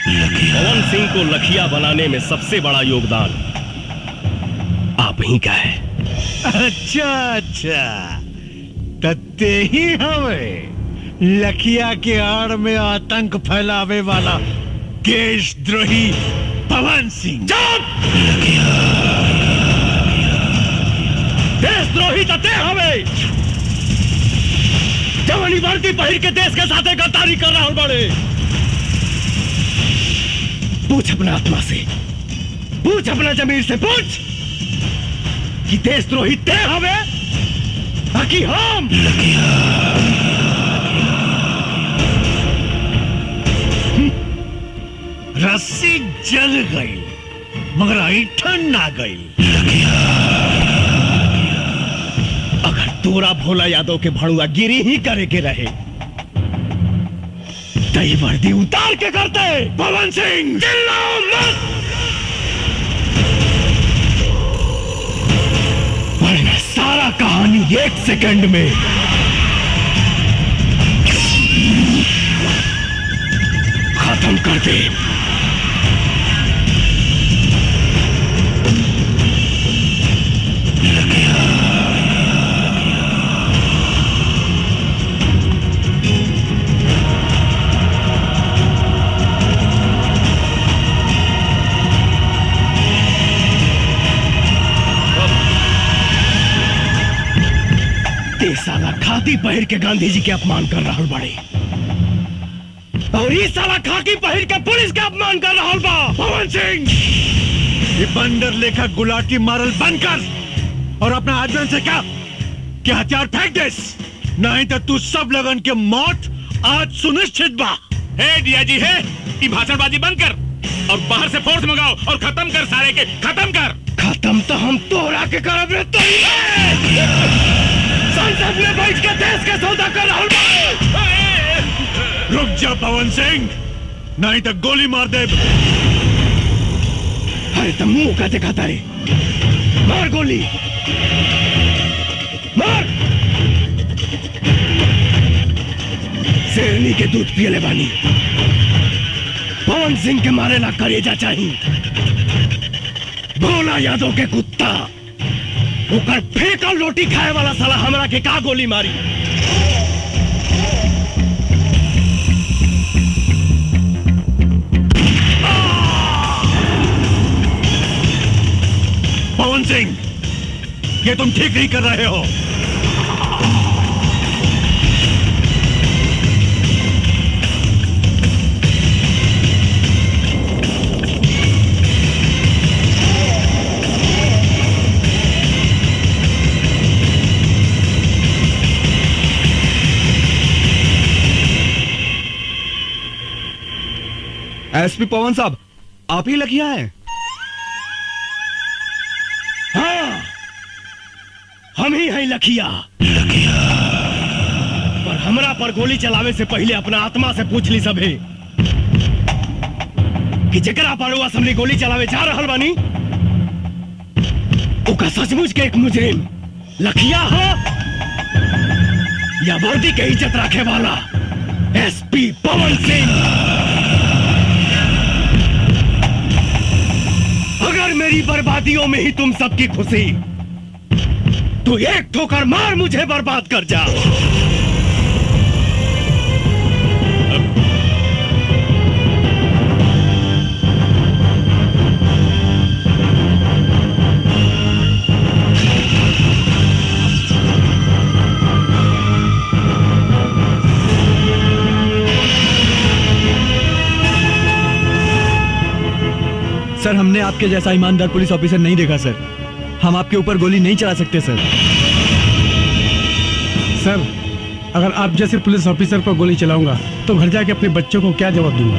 C: पवन सिंह को लखिया बनाने में सबसे बड़ा योगदान आप ही का है।
A: अच्छा, तत्ते ही हमें लखिया के आड़ में आतंक फैलावे वाला देशद्रोही पवन सिंह।
C: देशद्रोही तत्ते हमें जवानी वर्दी पहिर के देश के साथ गद्दारी कर रहा बड़े। पूछ अपना आत्मा से, पूछ अपना जमीर से, पूछ कि देशद्रोही ते हवे बाकी हम।
A: रस्सी जल गई मगर ऐठन ना गई।
C: अगर तोरा भोला यादव के भड़ुआ गिरी ही करे के रहे तई वर्दी उतार के करते।
A: पवन सिंह
C: चिल्लाओ मत, वरना सारा कहानी 1 सेकंड में खत्म कर दे। साला खाकी पहिर के गांधी जी के अपमान कर रहा बड़े और ये साला खाकी पहिर के पुलिस के अपमान कर रहा बा।
A: पवन सिंह ये बंदर लेखा गुलाटी मारल बंद कर और अपना आदमी से क्या कि हथियार फेंक दे, नहीं तो तू सब लगन के मौत आज सुनिश्चित बा।
D: हे डीआईजी है, ये भाषणबाजी बंद कर और बाहर से फोर्स मंगाओ और खत्म कर सारे के, खत्म कर।
C: खत्म तो हम तोहरा के करब रे। तो संसद में बैठ के देश के सौदा कर रहा बा।
A: रुक जा पवन सिंह, नहीं तो गोली मार दे।
C: अरे तो मुंह का दिखाता रे, मार गोली मार। शेरनी के दूध पियले बानी, पवन सिंह के मारे ला करेजा चाहिए। भोला यादव के कुत्ता ऊपर फेंकल रोटी खाए वाला साला हमरा के का गोली मारी।
A: पवन सिंह ये तुम ठीक नहीं कर रहे हो।
J: एसपी पवन साहब, आप ही लखिया हैं?
C: हाँ, हम ही हैं लखिया। पर हमरा पर गोली चलावे से पहले अपना आत्मा से पूछ ली सभे कि जकरा पर वो असम्बली गोली चलावे जा रहल बानी ओका सचमुच के एक मुजरिम लखिया हो या वर्दी के इज्जत रखे वाला एसपी पवन सिंह। अगर मेरी बर्बादियों में ही तुम सबकी खुशी, तो एक ठोकर मार मुझे बर्बाद कर जा।
J: सर, हमने आपके जैसा ईमानदार पुलिस ऑफिसर नहीं देखा सर। हम आपके ऊपर गोली नहीं चला सकते सर।
K: सर, अगर आप जैसे पुलिस ऑफिसर पर गोली चलाऊंगा तो घर जाके अपने बच्चों को क्या जवाब दूंगा?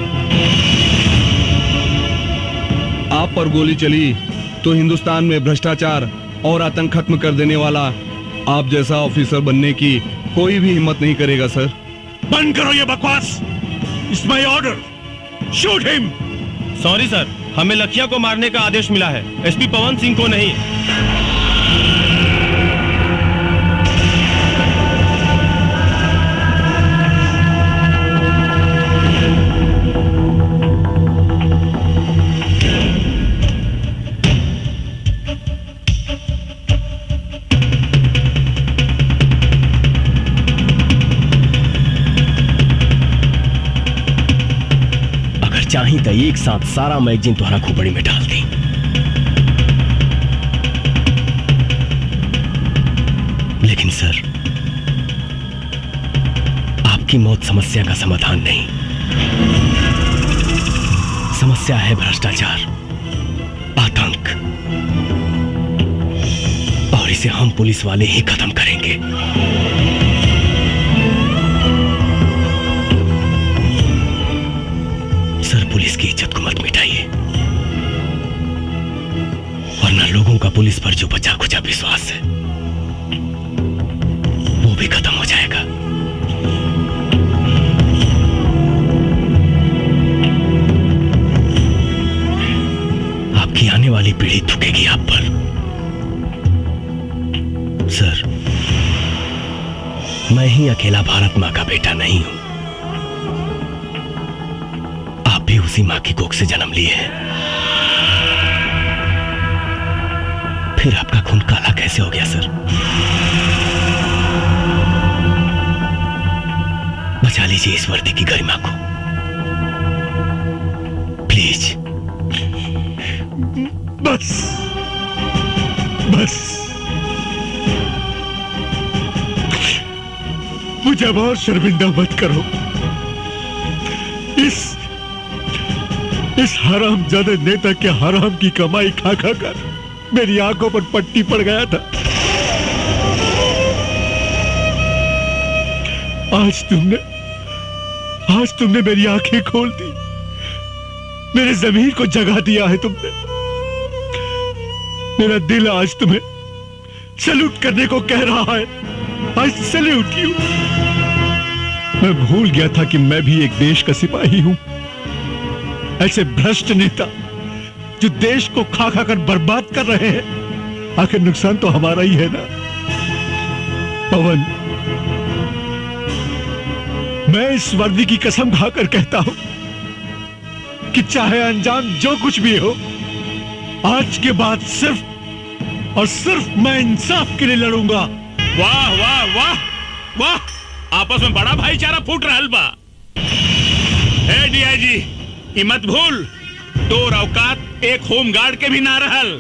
J: आप पर गोली चली तो हिंदुस्तान में भ्रष्टाचार और आतंक खत्म कर देने वाला आप जैसा ऑफिसर बनने की कोई भी हिम्मत नहीं करेगा सर।
A: बंद करो ये बकवास। It's my order, shoot him.
B: Sorry sir, हमें लखिया को मारने का आदेश मिला है, एसपी पवन सिंह को नहीं।
C: चाही तो एक साथ सारा मैगजीन तुम्हारा खोपड़ी में डाल दी। लेकिन सर, सबकी मौत समस्या का समाधान नहीं। समस्या है भ्रष्टाचार, आतंक, और इसे हम पुलिस वाले ही खत्म करेंगे। सर, पुलिस की इज्जत को मत मिटाइए, वरना लोगों का पुलिस पर जो बचा खुचा विश्वास है वो भी खत्म हो जाएगा। आपकी आने वाली पीढ़ी थूकेगी आप पर। सर, मैं ही अकेला भारत मां का बेटा नहीं हूं, आप भी उसी मां की कोख से जन्म लिए हैं। फिर आपका खून काला कैसे हो गया सर? बचा लीजिए इस वर्दी की गरिमा को, प्लीज।
A: बस बस, मुझे अब और शर्मिंदा मत करो। इस हरामजादे नेता के हराम की कमाई खा खा कर मेरी आंखों पर पट्टी पड़ गया था। आज तुमने मेरी आंखें खोल दी, मेरे ज़मीर को जगा दिया है तुमने। मेरा दिल आज तुम्हें सैल्यूट करने को कह रहा है। आई सैल्यूट यू। मैं भूल गया था कि मैं भी एक देश का सिपाही हूं। ऐसे भ्रष्ट नेता जो देश को खा खा कर बर्बाद कर रहे हैं, आखिर नुकसान तो हमारा ही है ना। पवन, मैं इस वर्दी की कसम खाकर कहता हूं कि चाहे अंजाम जो कुछ भी हो, आज के बाद सिर्फ और सिर्फ मैं इंसाफ के लिए लड़ूंगा।
D: वाह वाह वाह वाह, आपस में बड़ा भाईचारा फूट रहा बा। ए डीआईजी, ई मत भूल, तोर औकात एक होम गार्ड के भी ना रहल।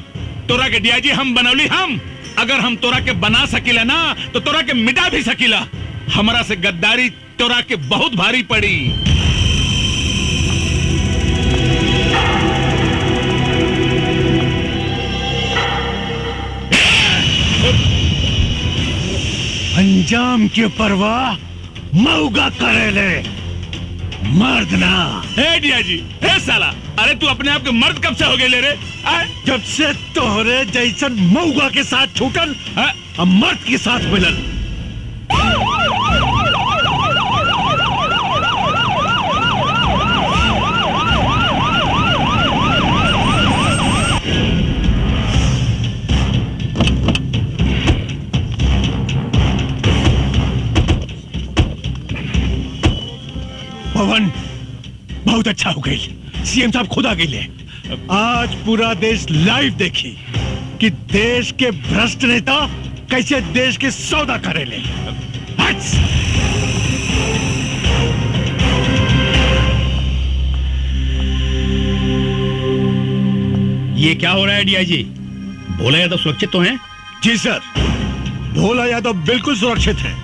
D: तोरा के डीआईजी हम बनौली हम। अगर हम तोरा के बना सकीला ना तो तोरा के मिटा भी सकीला। हमरा से गद्दारी तोरा के बहुत भारी पड़ी।
A: अंजाम की परवाह मऊगा करेले, मर्द ना।
D: ए डीआईजी, ए साला, अरे तू अपने आप के मर्द कब से हो गए ले रे?
A: जब से तोहरे जैसन मऊगा के साथ छूटल, अब मर्द के साथ मिलल। पवन, बहुत अच्छा हो गई। सीएम साहब खुद आ गए। आज पूरा देश लाइव देखी कि देश के भ्रष्ट नेता कैसे देश के सौदा करेले।
D: ये क्या हो रहा है डीआईजी? भोला यादव सुरक्षित तो हैं?
A: जी सर, भोला यादव बिल्कुल सुरक्षित है,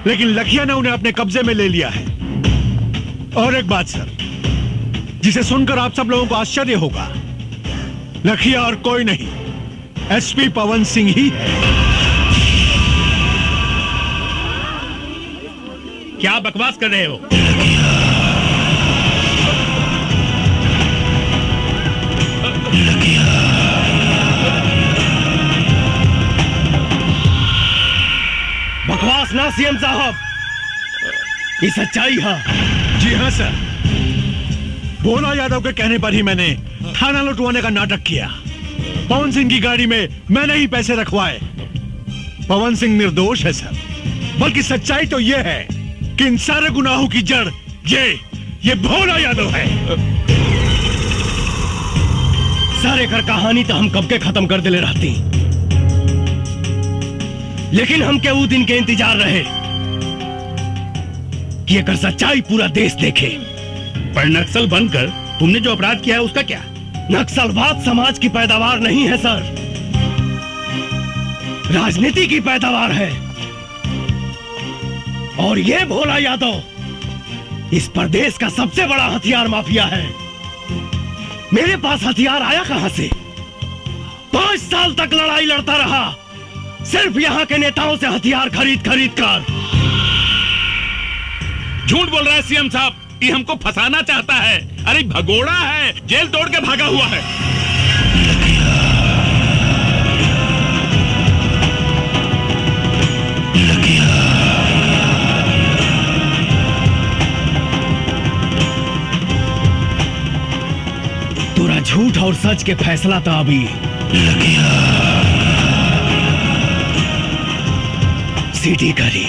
A: लेकिन लखिया ने उन्हें अपने कब्जे में ले लिया है। और एक बात सर, जिसे सुनकर आप सब लोगों को आश्चर्य होगा, लखिया और कोई नहीं, एसपी पवन सिंह ही है।
D: क्या बकवास कर रहे हो?
C: बकवास ना सीएम साहब, ये सच्चाई है।
A: जी हाँ सर, भोला यादव के कहने पर ही मैंने थाना लुटवाने का नाटक किया। पवन सिंह की गाड़ी में मैंने ही पैसे रखवाए। पवन सिंह निर्दोष है सर, बल्कि सच्चाई तो यह है कि इन सारे गुनाहों की जड़ ये भोला यादव है।
C: सारे घर कहानी तो हम कब के खत्म कर दिले रहती, लेकिन हम के वो दिन के इंतजार रहे कि अगर सच्चाई पूरा देश देखे।
D: पर नक्सल बनकर तुमने जो अपराध किया है उसका क्या?
C: नक्सलवाद समाज की पैदावार नहीं है सर, राजनीति की पैदावार है। और ये भोला यादव इस प्रदेश का सबसे बड़ा हथियार माफिया है। मेरे पास हथियार आया कहां से? 5 साल तक लड़ाई लड़ता रहा, सिर्फ यहाँ के नेताओं से हथियार खरीद कर।
D: झूठ बोल रहा है सीएम साहब, ये हमको फंसाना चाहता है। अरे भगोड़ा है, जेल तोड़ के भागा हुआ है।
C: पूरा झूठ और सच के फैसला था अभी। सीटी करी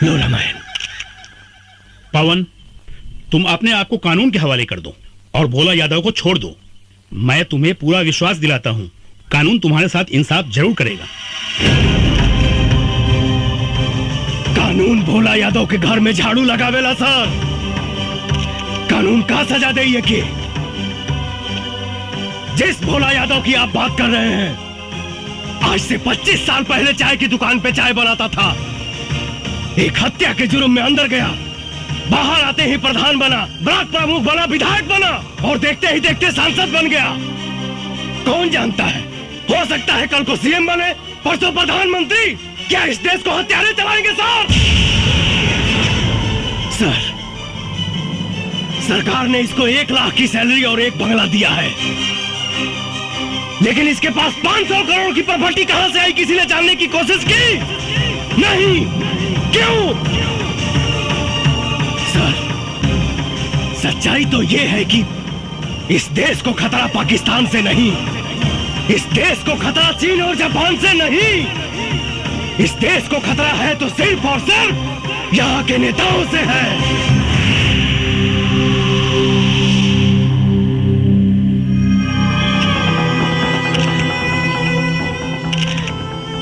C: लो रामायण।
D: पवन, तुम अपने आप को कानून के हवाले कर दो और भोला यादव को छोड़ दो। मैं तुम्हें पूरा विश्वास दिलाता हूं, कानून तुम्हारे साथ इंसाफ जरूर करेगा।
C: कानून भोला यादव के घर में झाड़ू लगावेला सर। कानून का सजा दे ये कि जिस भोला यादव की आप बात कर रहे हैं, आज से 25 साल पहले चाय की दुकान पे चाय बनाता था। एक हत्या के जुर्म में अंदर गया, बाहर आते ही प्रधान बना, ब्लॉक प्रमुख बना, विधायक बना और देखते ही देखते सांसद बन गया। कौन जानता है, हो सकता है कल को सीएम बने, परसों प्रधानमंत्री। क्या इस देश को हत्यारे चलाएंगे सर? सरकार ने इसको 1 लाख की सैलरी और 1 बंगला दिया है, लेकिन इसके पास 500 करोड़ की प्रॉपर्टी कहां से आई, किसी ने जानने की कोशिश की? नहीं। क्यों? सर, सच्चाई तो यह है कि इस देश को खतरा पाकिस्तान से नहीं, इस देश को खतरा चीन और जापान से नहीं, इस देश को खतरा है तो सिर्फ और सिर्फ यहाँ के नेताओं से है।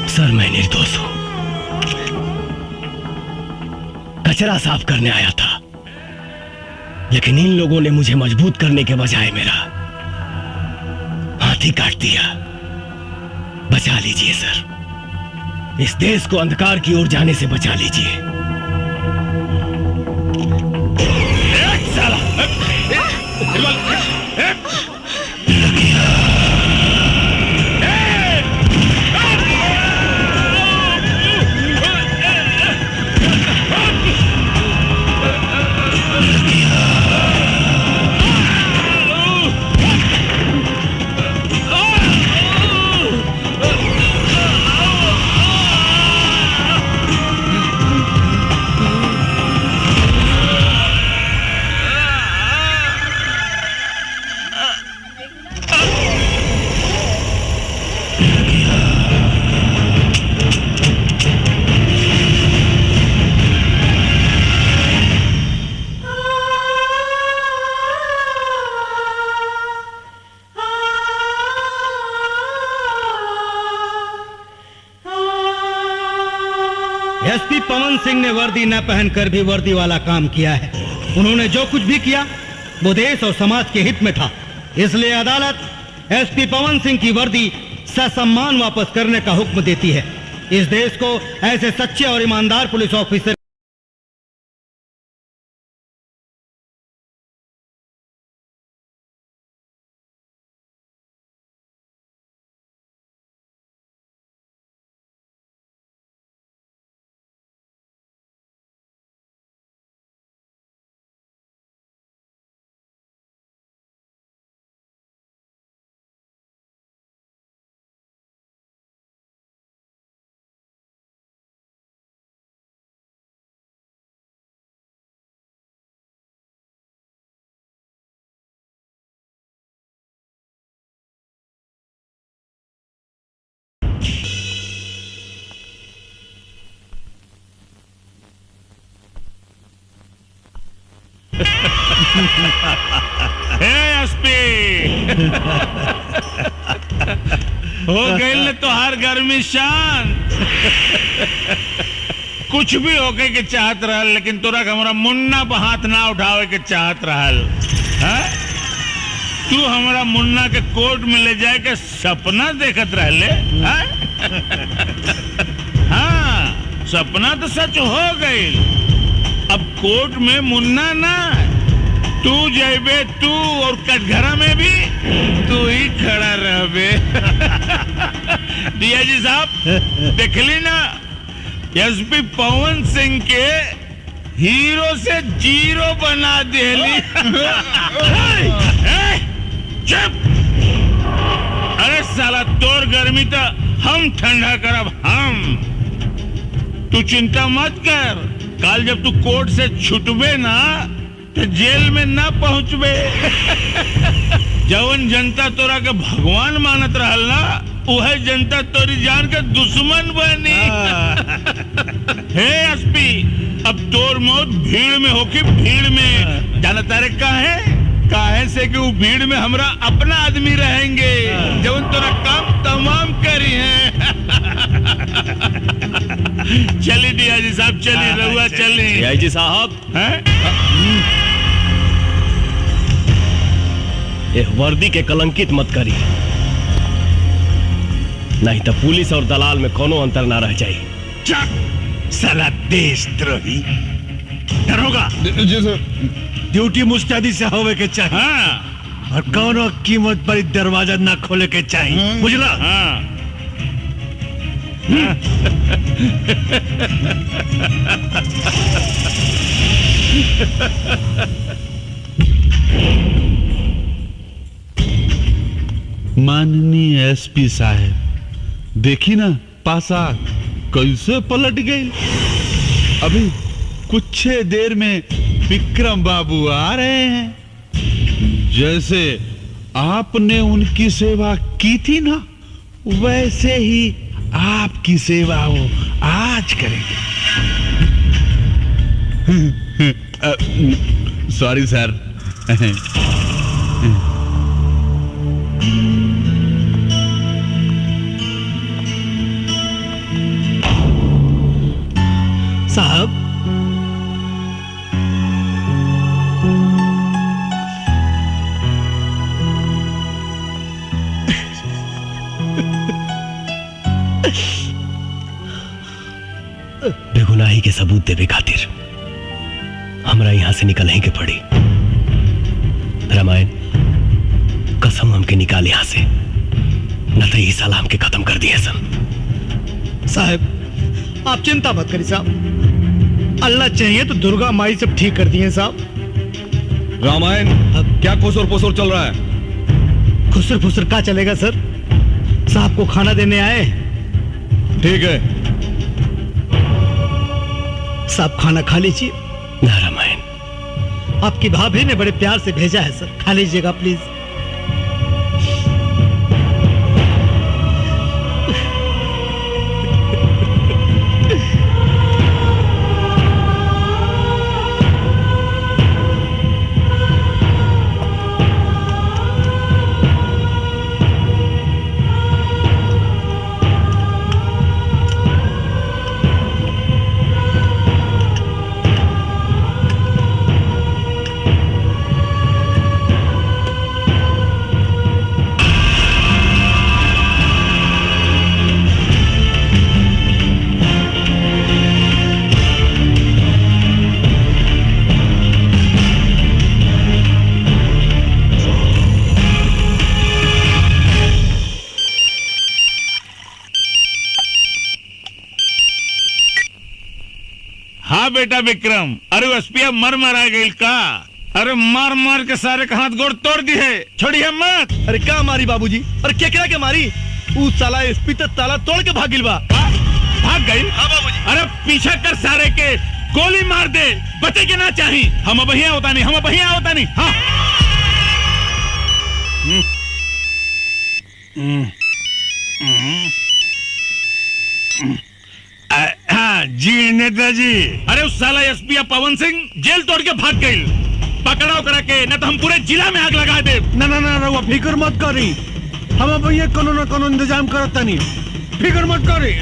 C: सर, मैं निर्दोष हूं, कचरा साफ करने आया था, लेकिन इन लोगों ने मुझे मजबूत करने के बजाय मेरा हाथ ही काट दिया। बचा लीजिए सर, इस देश को अंधकार की ओर जाने से बचा लीजिए।
E: एसपी पवन सिंह ने वर्दी न पहनकर भी वर्दी वाला काम किया है। उन्होंने जो कुछ भी किया वो देश और समाज के हित में था। इसलिए अदालत एसपी पवन सिंह की वर्दी ससम्मान वापस करने का हुक्म देती है। इस देश को ऐसे सच्चे और ईमानदार पुलिस ऑफिसर
D: हो गई तो हर गर्मी शांत। कुछ भी होके के चाहत रहल, लेकिन तोरा हमारा मुन्ना पर हाथ ना उठावे के चाहत रहल। तू हमारा मुन्ना के कोर्ट में ले जाए के सपना देखत रहले। सपना तो सच हो गई। अब कोर्ट में मुन्ना ना, तू जैबे तू, और कटघरा में भी तू ही खड़ा रहबे। डीआईजी साहब देखली ना, एसपी पवन सिंह के हीरो से जीरो बना देली। चुप! अरे साला तोर गर्मी तो हम ठंडा करब हम। तू चिंता मत कर, कल जब तू कोर्ट से छुटबे ना तो जेल में ना पहुंचबे। जवन जनता तोरा के भगवान मानत रहल ना, वह जनता तोरी जान के दुश्मन बनी। हे एसपी, अब तोर मौत भीड़ में होगी, भीड़ में। जाना तारे काहे से कि वो भीड़ में हमरा अपना आदमी रहेंगे, जवन तोरा काम तमाम करी है। चली डीआईजी साहब, चली रहुआ, चली।
C: डीआईजी साहब, ये वर्दी के कलंकित मत करी, नहीं तो पुलिस और दलाल में कोनो अंतर ना रह जाए।
A: साला देशद्रोही।
H: दरोगा जी सर,
A: ड्यूटी मुस्तैदी से होवे के चाहिए।
D: हाँ।
A: और कोनो कीमत पर दरवाजा ना खोले के चाहिए, बुझला?
D: हाँ।
H: माननीय एसपी साहब, देखी ना पासा कैसे पलट गई। अभी कुछ देर में विक्रम बाबू आ रहे हैं। जैसे आपने उनकी सेवा की थी ना, वैसे ही आपकी सेवा वो आज करेंगे। सॉरी सर।
K: साहब,
C: बेगुनाही के सबूत देवे खातिर हमरा यहां से निकल के पड़ी। रामायण, कसम हमके निकाल यहां से, न तो ये साला हमके खत्म कर दिए सन।
K: साहब आप चिंता मत करिए साहब, अल्लाह चाहिए तो दुर्गा माई सब ठीक कर दिए साहब।
J: रामायण, क्या खुसर फुसर चल रहा है?
K: खुसर फुसर क्या चलेगा सर, साहब को खाना देने आए।
J: ठीक है
K: साहब, खाना खा लीजिए।
C: ना रामायण,
K: आपकी भाभी ने बड़े प्यार से भेजा है सर, खा लीजिएगा प्लीज।
D: बेटा विक्रम, अरे एसपी मर आ गई का? अरे मार मार के सारे का हाथ गोड़ तोड़ दी है, छोड़ी है मत।
K: अरे क्या मारी बाबूजी? अरे क्या के मारी? उस साला एसपी तो ताला तोड़ के भागिल बा।
D: भाग गई?
K: हाँ बाबूजी।
D: अरे पीछा कर सारे के, गोली मार दे, बचे के ना चाहिए। हम अब यहाँ होता नहीं, हम अब यहाँ होता नहीं। हाँ
A: हाँ जी नेताजी।
D: अरे उस साला एसपी पवन सिंह जेल तोड़ के भाग गई, पकड़ाओ करा के, न तो हम पूरे जिला में आग लगा दे।
A: ना ना ना रहुआ फिक्र मत करी, हम अब ये कोनो न कोनो इंतजाम करता नहीं, फिक्र मत करी।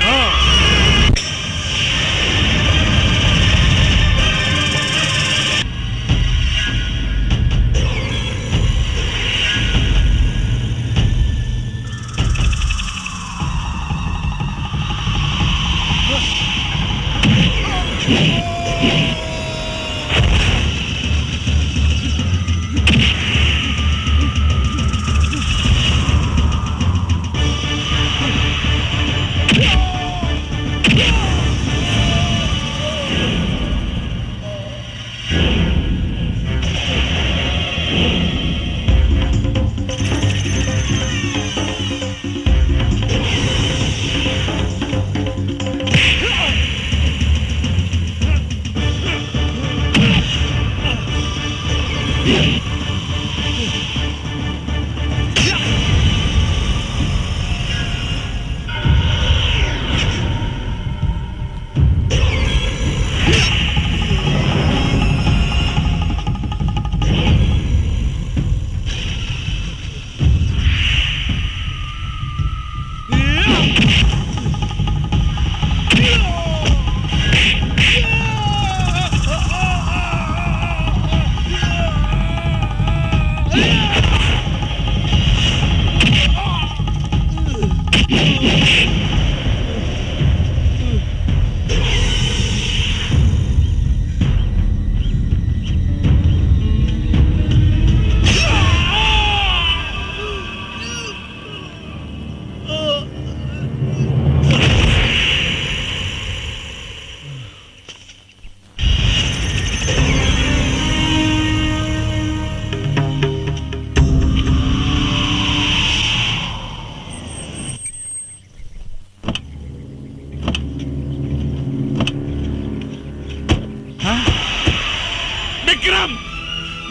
D: विक्रम,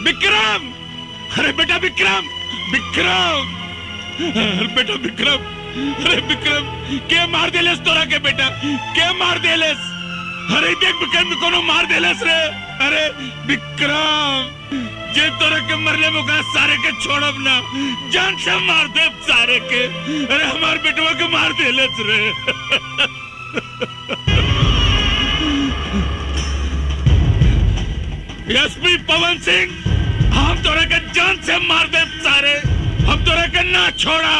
D: विक्रम, अरे बेटा विक्रम, विक्रम, अरे बेटा विक्रम, अरे विक्रम, के मार देलेस तोरा के बेटा, के मार देलेस? अरे देख विक्रम कोनो मार देलेस रे। अरे विक्रम, जे तोरा के मरले में ओकरा सारे के छोड़ब ना, जान से मार दे सारे के। अरे हमार बेटवा के मार देलेस रे। एसपी पवन सिंह, हम तोरा के जान से मार दे सारे, हम तोरा के ना छोड़ा।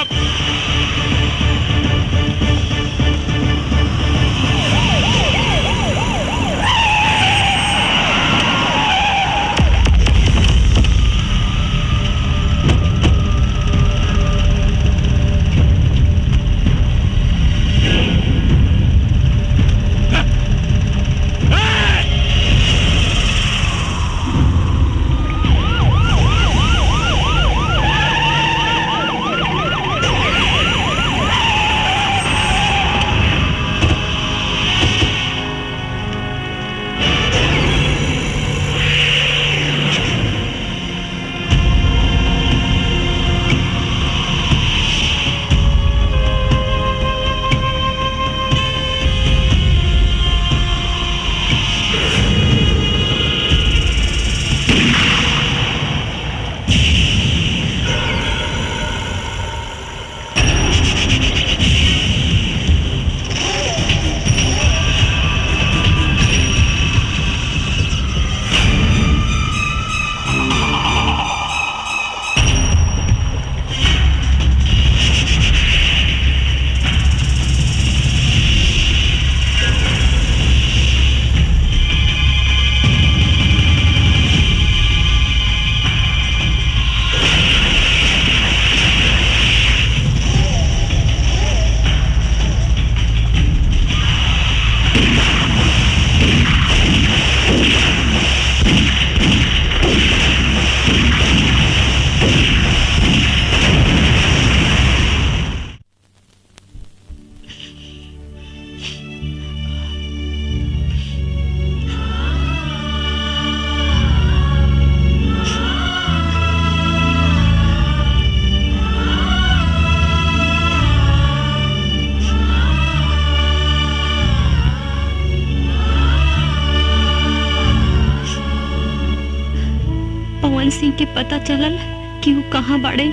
F: पवन सिंह के पता चलल कि वो कहाँ बाड़े?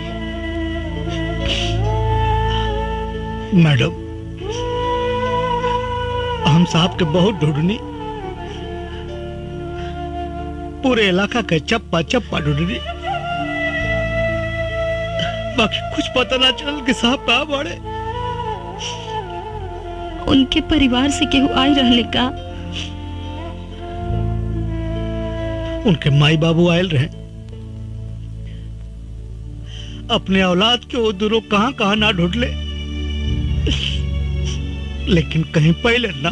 K: मैडम, हम साहब के बहुत ढूंढनी, पूरे इलाका के चप्पा चप्पा ढूंढनी, बाकी कुछ पता ना चल कि साहब कहाँ बाड़े।
F: उनके परिवार से केहू आई रहले का?
K: उनके माई बाबू आयल रहे, अपने औलाद के वो दोनों कहां कहां ना ढूंढ ले, लेकिन कहीं पहले ना।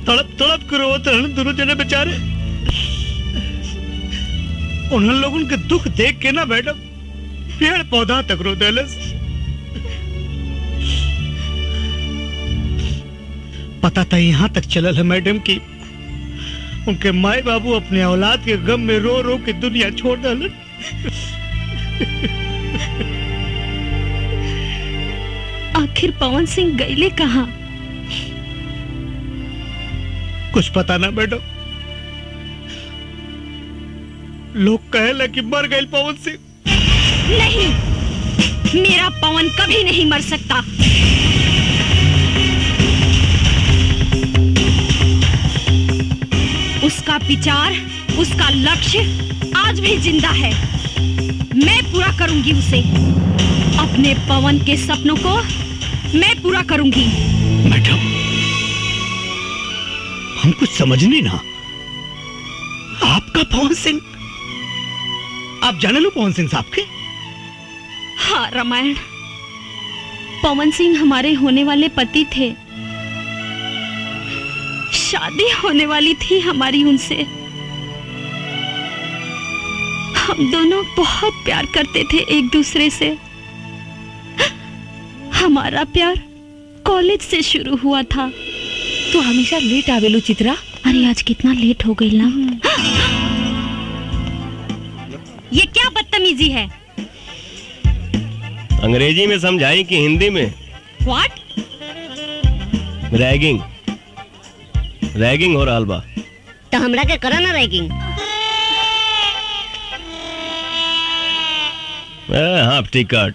K: तड़प तड़प कर रोते हैं दोनों जने बेचारे। उन लोगों के दुख देख के ना मैडम पेड़ पौधा तक रो देलस। पता था यहां तक चलल है मैडम कि उनके माए बाबू अपने औलाद के गम में रो रो के दुनिया छोड़ डालन।
F: आखिर पवन सिंह गईले कहाँ?
K: कुछ पता ना मैडम, लोग कहे कि मर गए पवन सिंह।
F: नहीं, मेरा पवन कभी नहीं मर सकता। उसका विचार, उसका लक्ष्य आज भी जिंदा है। मारूंगी उसे। अपने पवन के सपनों को मैं पूरा करूंगी।
K: मैडम, हम कुछ समझ नहीं ना। आपका पवन सिंह, आप जाने लो पवन सिंह साहब के?
F: हाँ रामायण, पवन सिंह हमारे होने वाले पति थे। शादी होने वाली थी हमारी उनसे। हम दोनों बहुत प्यार करते थे एक दूसरे से। हमारा प्यार कॉलेज से शुरू हुआ था।
G: तो हमेशा लेट आवेलू चित्रा।
F: अरे आज कितना लेट हो गई ना। ये क्या बदतमीजी है?
C: अंग्रेजी में समझाई कि हिंदी में?
F: व्हाट?
C: रैगिंग, रैगिंग हो रहल बा।
L: तो हमरा के करा ना रैगिंग।
C: Half ticket.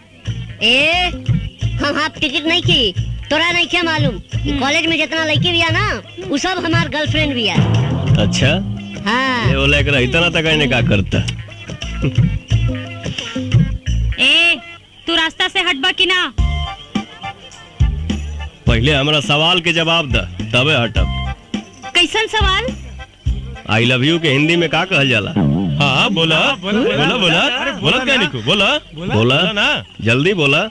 L: हम हाफ टिकट नहीं की। तोरा नहीं क्या मालूम? कॉलेज में जितना लड़की भी है ना, वो सब हमार गर्लफ्रेंड भी है।
C: अच्छा
L: हाँ।
C: ये बोला कर इतना तक इन्हें क्या करता?
F: तू रास्ता से हटबा कि ना?
C: पहले हमारा सवाल के जवाब द, तबे हटब।
F: कैसन सवाल?
C: आई लव यू के हिंदी में का कहल जाला? हाँ बोला बोला बोला बोला बोला क्या निकू बोला बोला ना, जल्दी बोला।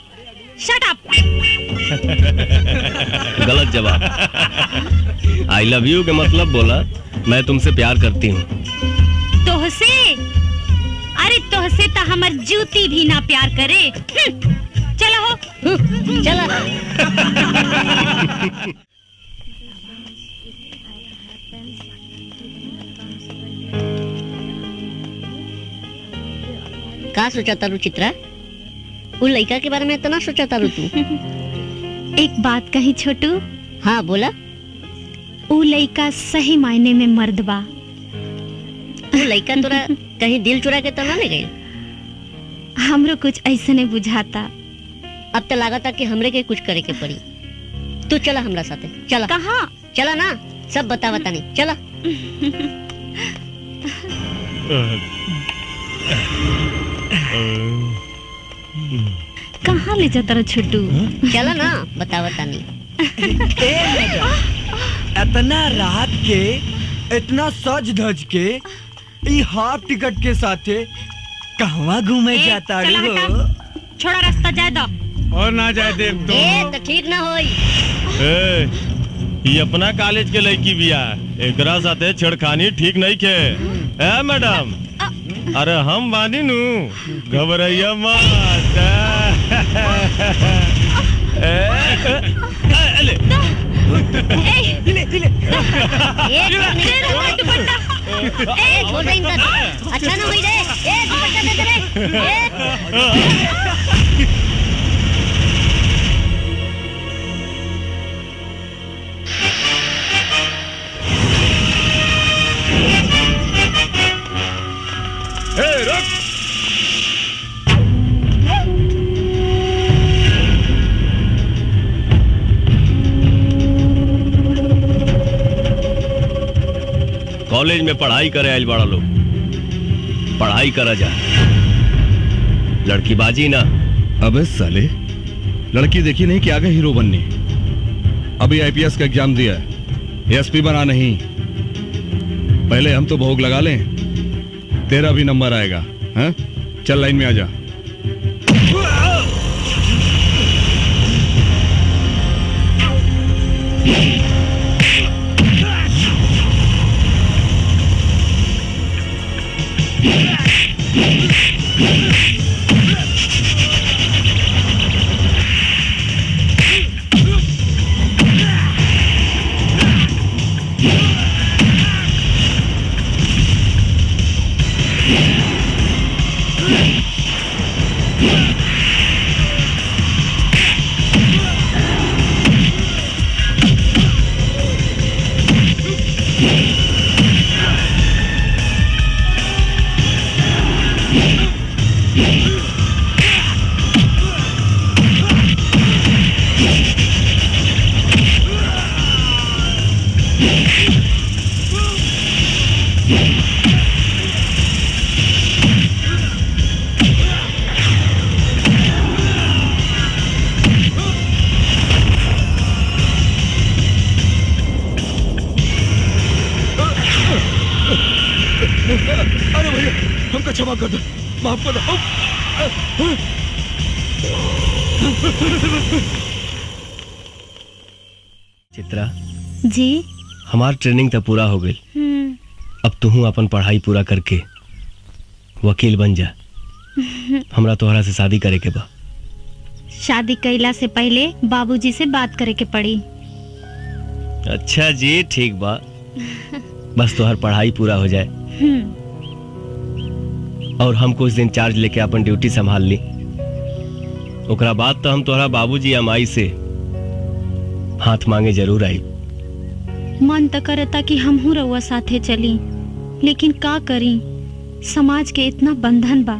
F: Shut up.
C: गलत जवाब। आई लव यू के मतलब बोला मैं तुमसे प्यार करती हूँ।
F: तोहसे? अरे तोहसे तो हमर जूती भी ना प्यार करे। चलो हो।
L: चलो। का सोचा तारू चित्रा? वो लड़का के बारे में इतना सोचा तारू तू?
F: एक बात कही छोटू।
L: हाँ बोला।
F: वो लड़का सही मायने में मर्द बा।
L: वो लड़का तोरा कहीं दिल चुरा के तो ना ले गई?
F: हमरो कुछ ऐसे नहीं बुझाता।
L: अब तो लगा था कि हमरे के कुछ करे के पड़ी। तू चला हमरा साथे। चला।
F: कहाँ?
L: चला ना, सब बता नहीं। चला।
F: कहाँ ले जाता रहा छोटू?
L: चला ना, बता नहीं।
M: इतना रात के, इतना सज धज के, ई हाफ टिकट के साथे कहवा घूमे जाता हो?
F: छोड़ा रास्ता जाए दो।
C: और ना जाए देव तो।
L: तो ठीक ना होई।
C: ये अपना कॉलेज के लड़की बिया, एकरा साथे छेड़खानी ठीक नहीं के। ए मैडम, अरे हम बानी नू, घबराइया मत।
L: अच्छा ना हुई रे।
C: रुक। कॉलेज में पढ़ाई करे आइल बड़ा लोग, पढ़ाई करा जा, लड़की बाजी ना।
J: अबे साले, लड़की देखी नहीं कि आगे हीरो बनने। अभी आईपीएस का एग्जाम दिया, एसपी बना नहीं। पहले हम तो भोग लगा लें, तेरा भी नंबर आएगा। हाँ? चल लाइन में आ जा। माफ कर दो, माफ कर दो।
C: चित्रा
F: जी।
C: हमार ट्रेनिंग तो पूरा हो गई। अब तू अपन पढ़ाई पूरा करके वकील बन जा। हमरा तोहरा से शादी करे के बा।
F: शादी कैला से पहले बाबूजी से बात करे के पड़ी।
C: अच्छा जी, ठीक बा। बस तोहर पढ़ाई पूरा हो जाए और हम कुछ दिन चार्ज लेके अपन ड्यूटी संभाल ली। ओकरा बाद तो हम तोहरा बाबूजी या माई से हाथ मांगे जरूर आई।
F: मन तो करता कि हम हूँ रउआ साथे चली, लेकिन का करी, समाज के इतना बंधन बा।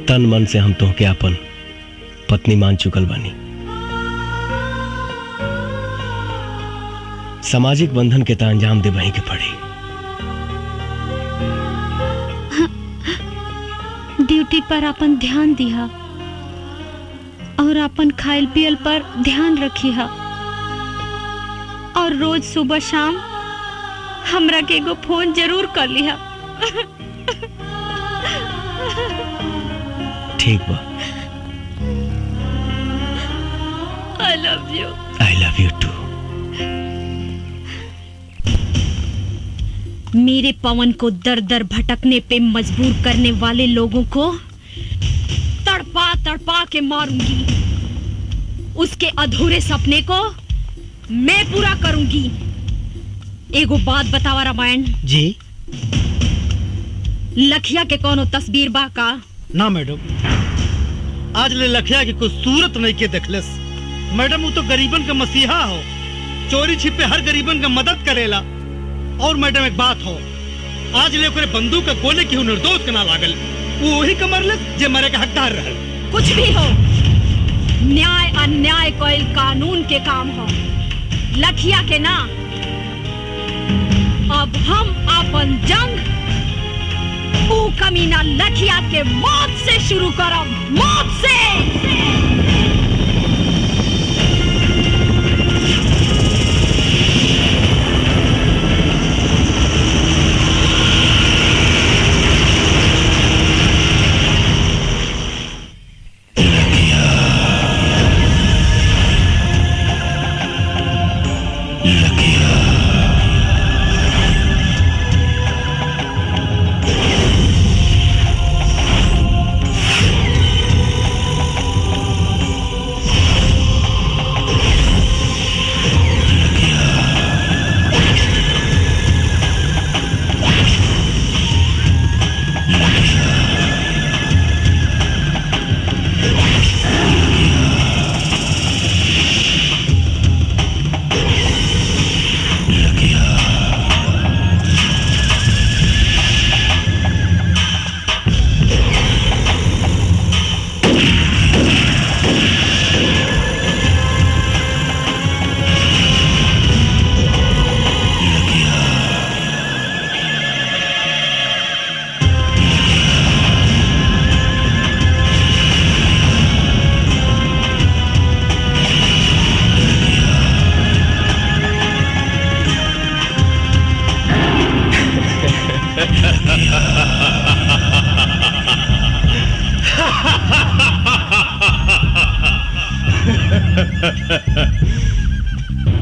C: तन मन से हम तोहके अपन पत्नी मान चुकल बानी। सामाजिक बंधन के अंजाम दे वहीं के पड़ी।
F: ड्यूटी पर अपन ध्यान दिहा और अपन खाइल पियल पर ध्यान रखिहा और रोज सुबह शाम हमरा के एगो फोन जरूर कर लिहा।
C: ठीक बा।
F: I love you.
C: I love you too.
F: मेरे पवन को दर दर भटकने पे मजबूर करने वाले लोगों को तड़पा तड़पा के मारूंगी। उसके अधूरे सपने को मैं पूरा करूंगी। एगो बात बतावा रामायण
K: जी।
F: लखिया के कोनो तस्वीर बा का?
K: ना मैडम, आज ले लखिया की कुछ सूरत नहीं के देखलस। मैडम वो तो गरीबन का मसीहा हो, चोरी छिपे हर गरीबन का मदद करेला। और मैडम एक बात हो, आज ले ओकरे बंदूक का गोले की निर्दोष के ना लागल, वो वही कमर ले जे मरे का हकदार रहल।
F: कुछ भी हो, न्याय अन्याय कोई कानून के काम हो। लखिया के ना, अब हम अपन जंग ऊ कमीना लखिया के मौत से शुरू करब, मौत से।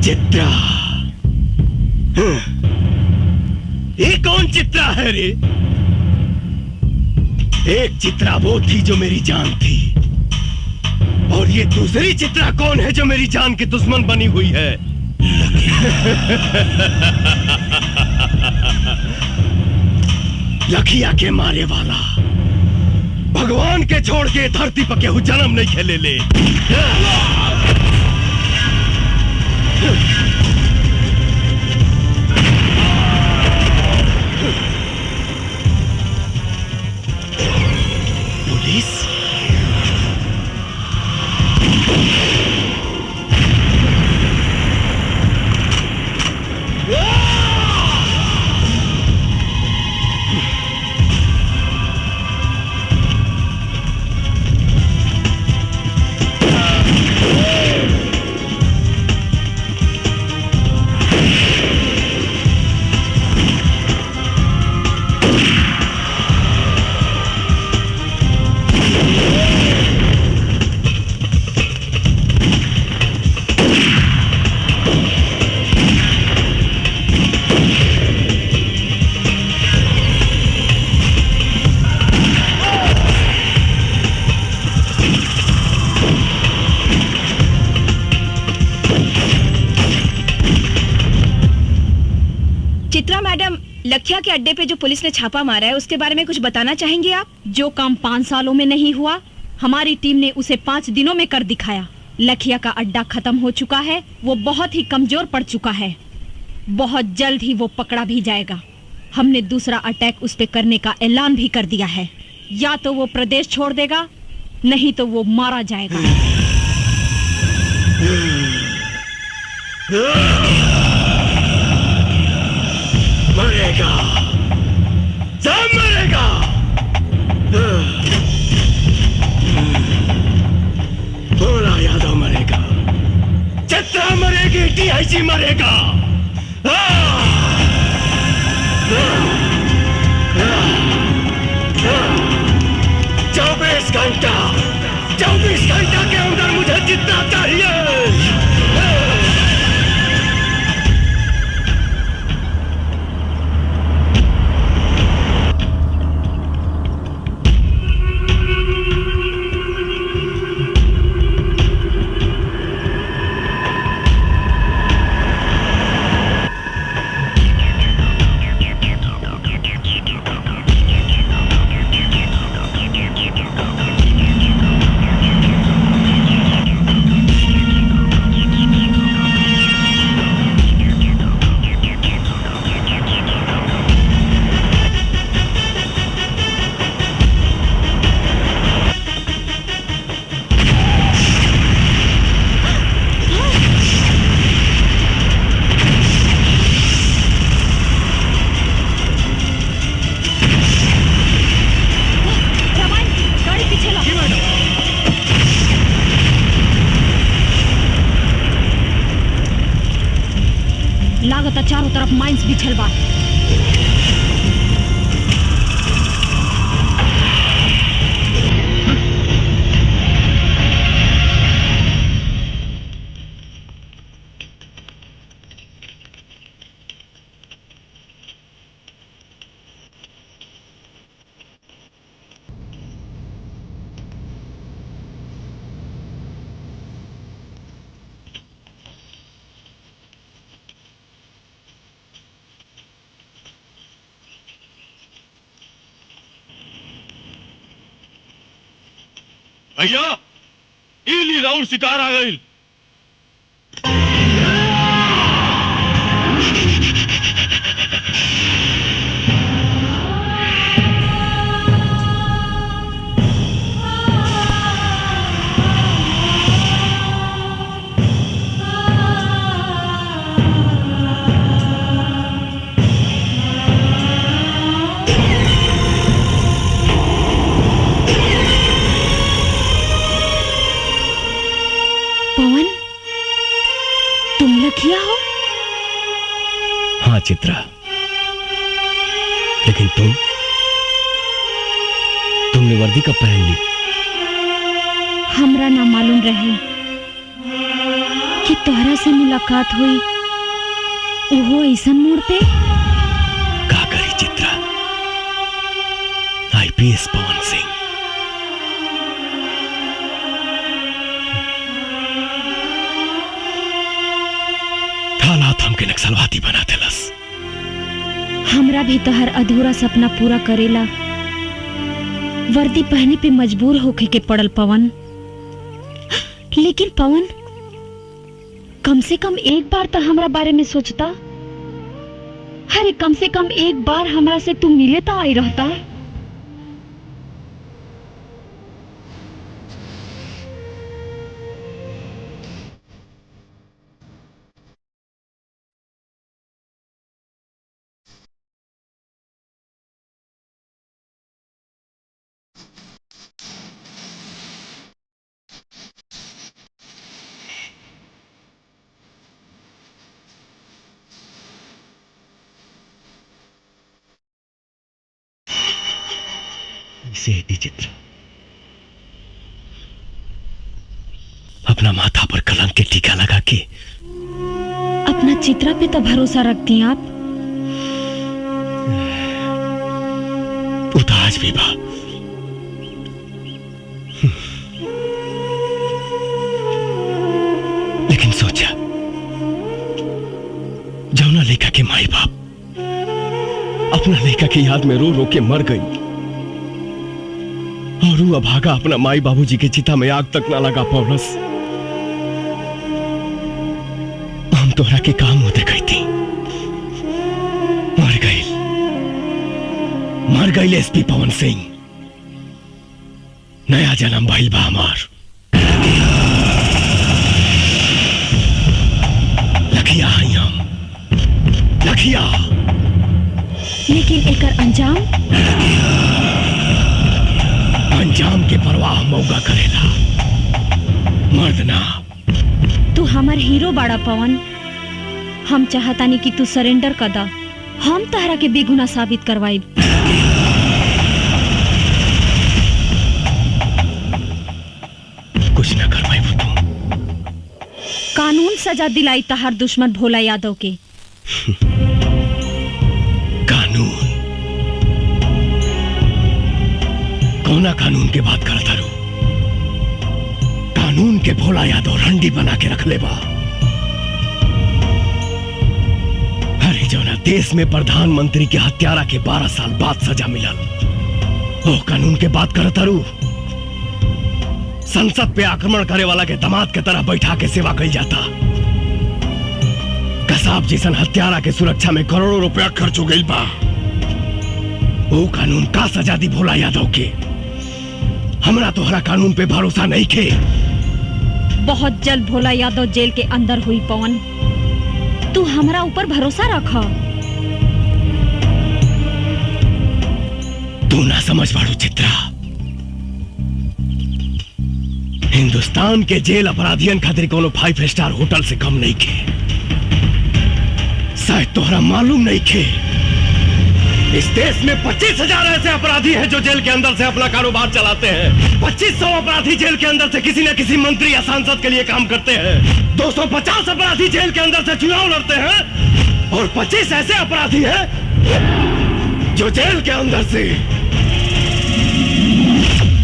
C: चित्रा, ये कौन चित्रा है रे? एक चित्रा वो थी जो मेरी जान थी, और ये दूसरी चित्रा कौन है जो मेरी जान की दुश्मन बनी हुई है? लखिया के मारे वाला भगवान के छोड़ के धरती पर केहू जन्म नहीं खेले ले। पुलिस
G: लखिया के अड्डे पे जो पुलिस ने छापा मारा है उसके बारे में कुछ बताना चाहेंगे आप?
F: जो काम 5 सालों में नहीं हुआ, हमारी टीम ने उसे 5 दिनों में कर दिखाया। लखिया का अड्डा खत्म हो चुका है, वो बहुत ही कमजोर पड़ चुका है। बहुत जल्द ही वो पकड़ा भी जाएगा। हमने दूसरा अटैक उस पे करने का ऐलान भी कर दिया है। या तो वो प्रदेश छोड़ देगा, नहीं तो वो मारा जाएगा।
C: मरेगा, सब मरेगा। भोला यादव मरेगा, चित्रा मरेगी, DIG मरेगा। 24 घंटा के अंदर मुझे चित्रा चाहिए।
F: चारों तरफ माइंस बिछल बा।
B: भैया इली राउंड शिकार आ गई।
C: चित्रा, लेकिन तुमने वर्दी कब पहन ली?
F: हमरा ना मालूम रहे कि तोहरा से मुलाकात हुई वो ऐसा मोड़ पे।
C: का करी चित्रा, IPS पवन सिंह हालात हमके नक्सलवादी बना देलस।
F: हमरा भी तो हर अधूरा सपना पूरा करेला वर्दी पहने पे मजबूर होके के पड़ल पवन। लेकिन पवन, कम से कम एक बार तो हमरा बारे में सोचता। अरे कम से कम एक बार हमरा से तू मिले तो आई रहता।
C: चित्र अपना माथा पर कलंक के टीका लगा के
F: अपना चित्रा पे तो भरोसा रखती हैं आप।
C: उदास भी बा, लेकिन सोचा जौना लेखा के माई बाप अपना लड़का की याद में रो रो के मर गई और वो अभागा अपना माई बाबूजी के चिता में आग तक ना लगा पौलस। हम तोहरा के काम होते गई थी, मर गई एसपी पवन सिंह। नया जन्म भइल बा हमार। लखिया हई हम, लखिया।
F: लेकिन एकर अंजाम
C: के परवाह मौका करेला, मर्द ना।
F: तू हमार हीरो बाड़ा पवन। हम चाहतानी कि तू सरेंडर कर दा, हम तहरा के बेगुनाह साबित करवाई।
C: कुछ ना करवाई वो तुम।
F: कानून सजा दिलाई तहार दुश्मन भोला यादव के।
C: कानून? कौना कानून के बात करता रू? कानून के भोला यादव रंडी बना के रख ले बा। अरे जौना देश में प्रधानमंत्री के हत्यारा के 12 साल बाद सजा मिलल, वो कानून के बात करता रू? संसद पे आक्रमण करे वाला के दामाद के तरह बैठा के सेवा कई जाता। कसाब जैसन हत्यारा के सुरक्षा में करोड़ों रुपया खर्च हो गई बा। वो कानून का सजा दी भोला यादव के? हमरा तोहरा कानून पे भरोसा नहीं खे।
F: बहुत जल्द भोला यादव जेल के अंदर हुई पवन। तू हमरा ऊपर भरोसा रखा।
C: तू ना समझ पाड़ू चित्रा। हिंदुस्तान के जेल अपराधियन खातिर कोनो 5 स्टार होटल से कम नहीं खे। शायद तोहरा मालूम नहीं खे, इस देश में 25,000 ऐसे अपराधी हैं जो जेल के अंदर से अपना कारोबार चलाते हैं। 2500 अपराधी जेल के अंदर से किसी न किसी मंत्री या सांसद के लिए काम करते हैं। 250 अपराधी जेल के अंदर से चुनाव लड़ते हैं और 25 ऐसे अपराधी हैं जो जेल के अंदर से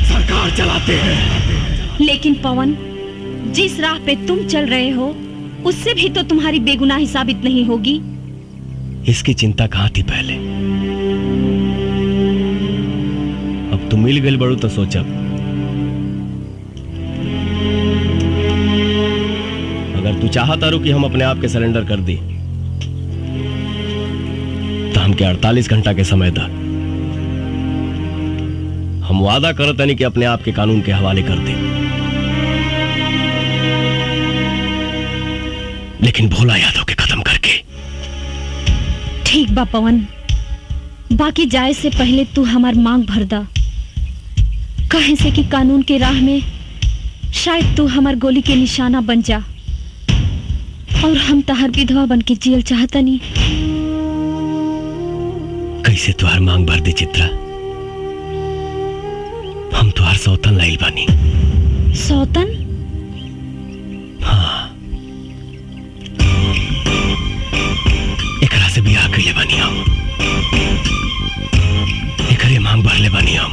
C: सरकार चलाते हैं।
F: लेकिन पवन, जिस राह पे तुम चल रहे हो उससे भी तो तुम्हारी बेगुनाही साबित नहीं होगी।
C: इसकी चिंता कहां थी पहले? अब तू मिल गई बड़ू तो सोचब। अगर तू चाहता रू कि हम अपने आप के सरेंडर कर दी तो हमके 48 घंटा के समय दा। हम वादा करते नहीं कि अपने आप के कानून के हवाले कर दे। लेकिन भोला यादव के खत्म करके।
F: ठीक बा पवन, बाकी जाए से पहले तू हमार मांग भर दा। कहे से कि कानून के राह में शायद तू हमार गोली के निशाना बन जा और हम तहार विधवा बन के जियल चाहता नहीं।
C: कैसे तुहार मांग भर दे चित्रा? हम तुहार सौतन लाइल बानी।
F: सौतन?
C: हाँ, एकरा से बियाह कइले बानी हम। एकरे मांग भर ले बानी हम।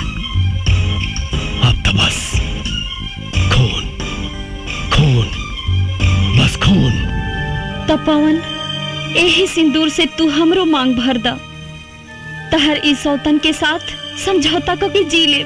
C: अब तो बस खून, खून, बस खून।
F: तो पवन, यही सिंदूर से तू हमरो मांग भर दा। तहर इस सौतन के साथ समझौता करके जी ले।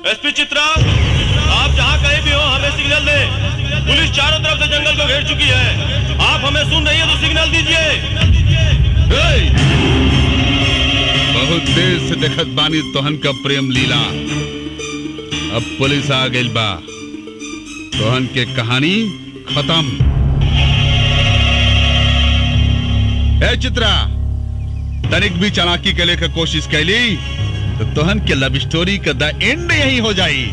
B: एसपी चित्रा, आप जहां कहीं भी हो हमें सिग्नल दें। पुलिस चारों तरफ से जंगल को घेर चुकी है। आप हमें सुन रही है तो सिग्नल दीजिए।
H: बहुत देर से देखत बानी तोहन का प्रेम लीला। अब पुलिस आ गई बा। तोहन के कहानी खत्म। ए चित्रा, तनिक भी चालाकी के लेकर कोशिश कैली तो तोहन के लव स्टोरी का द एंड यही हो जाई।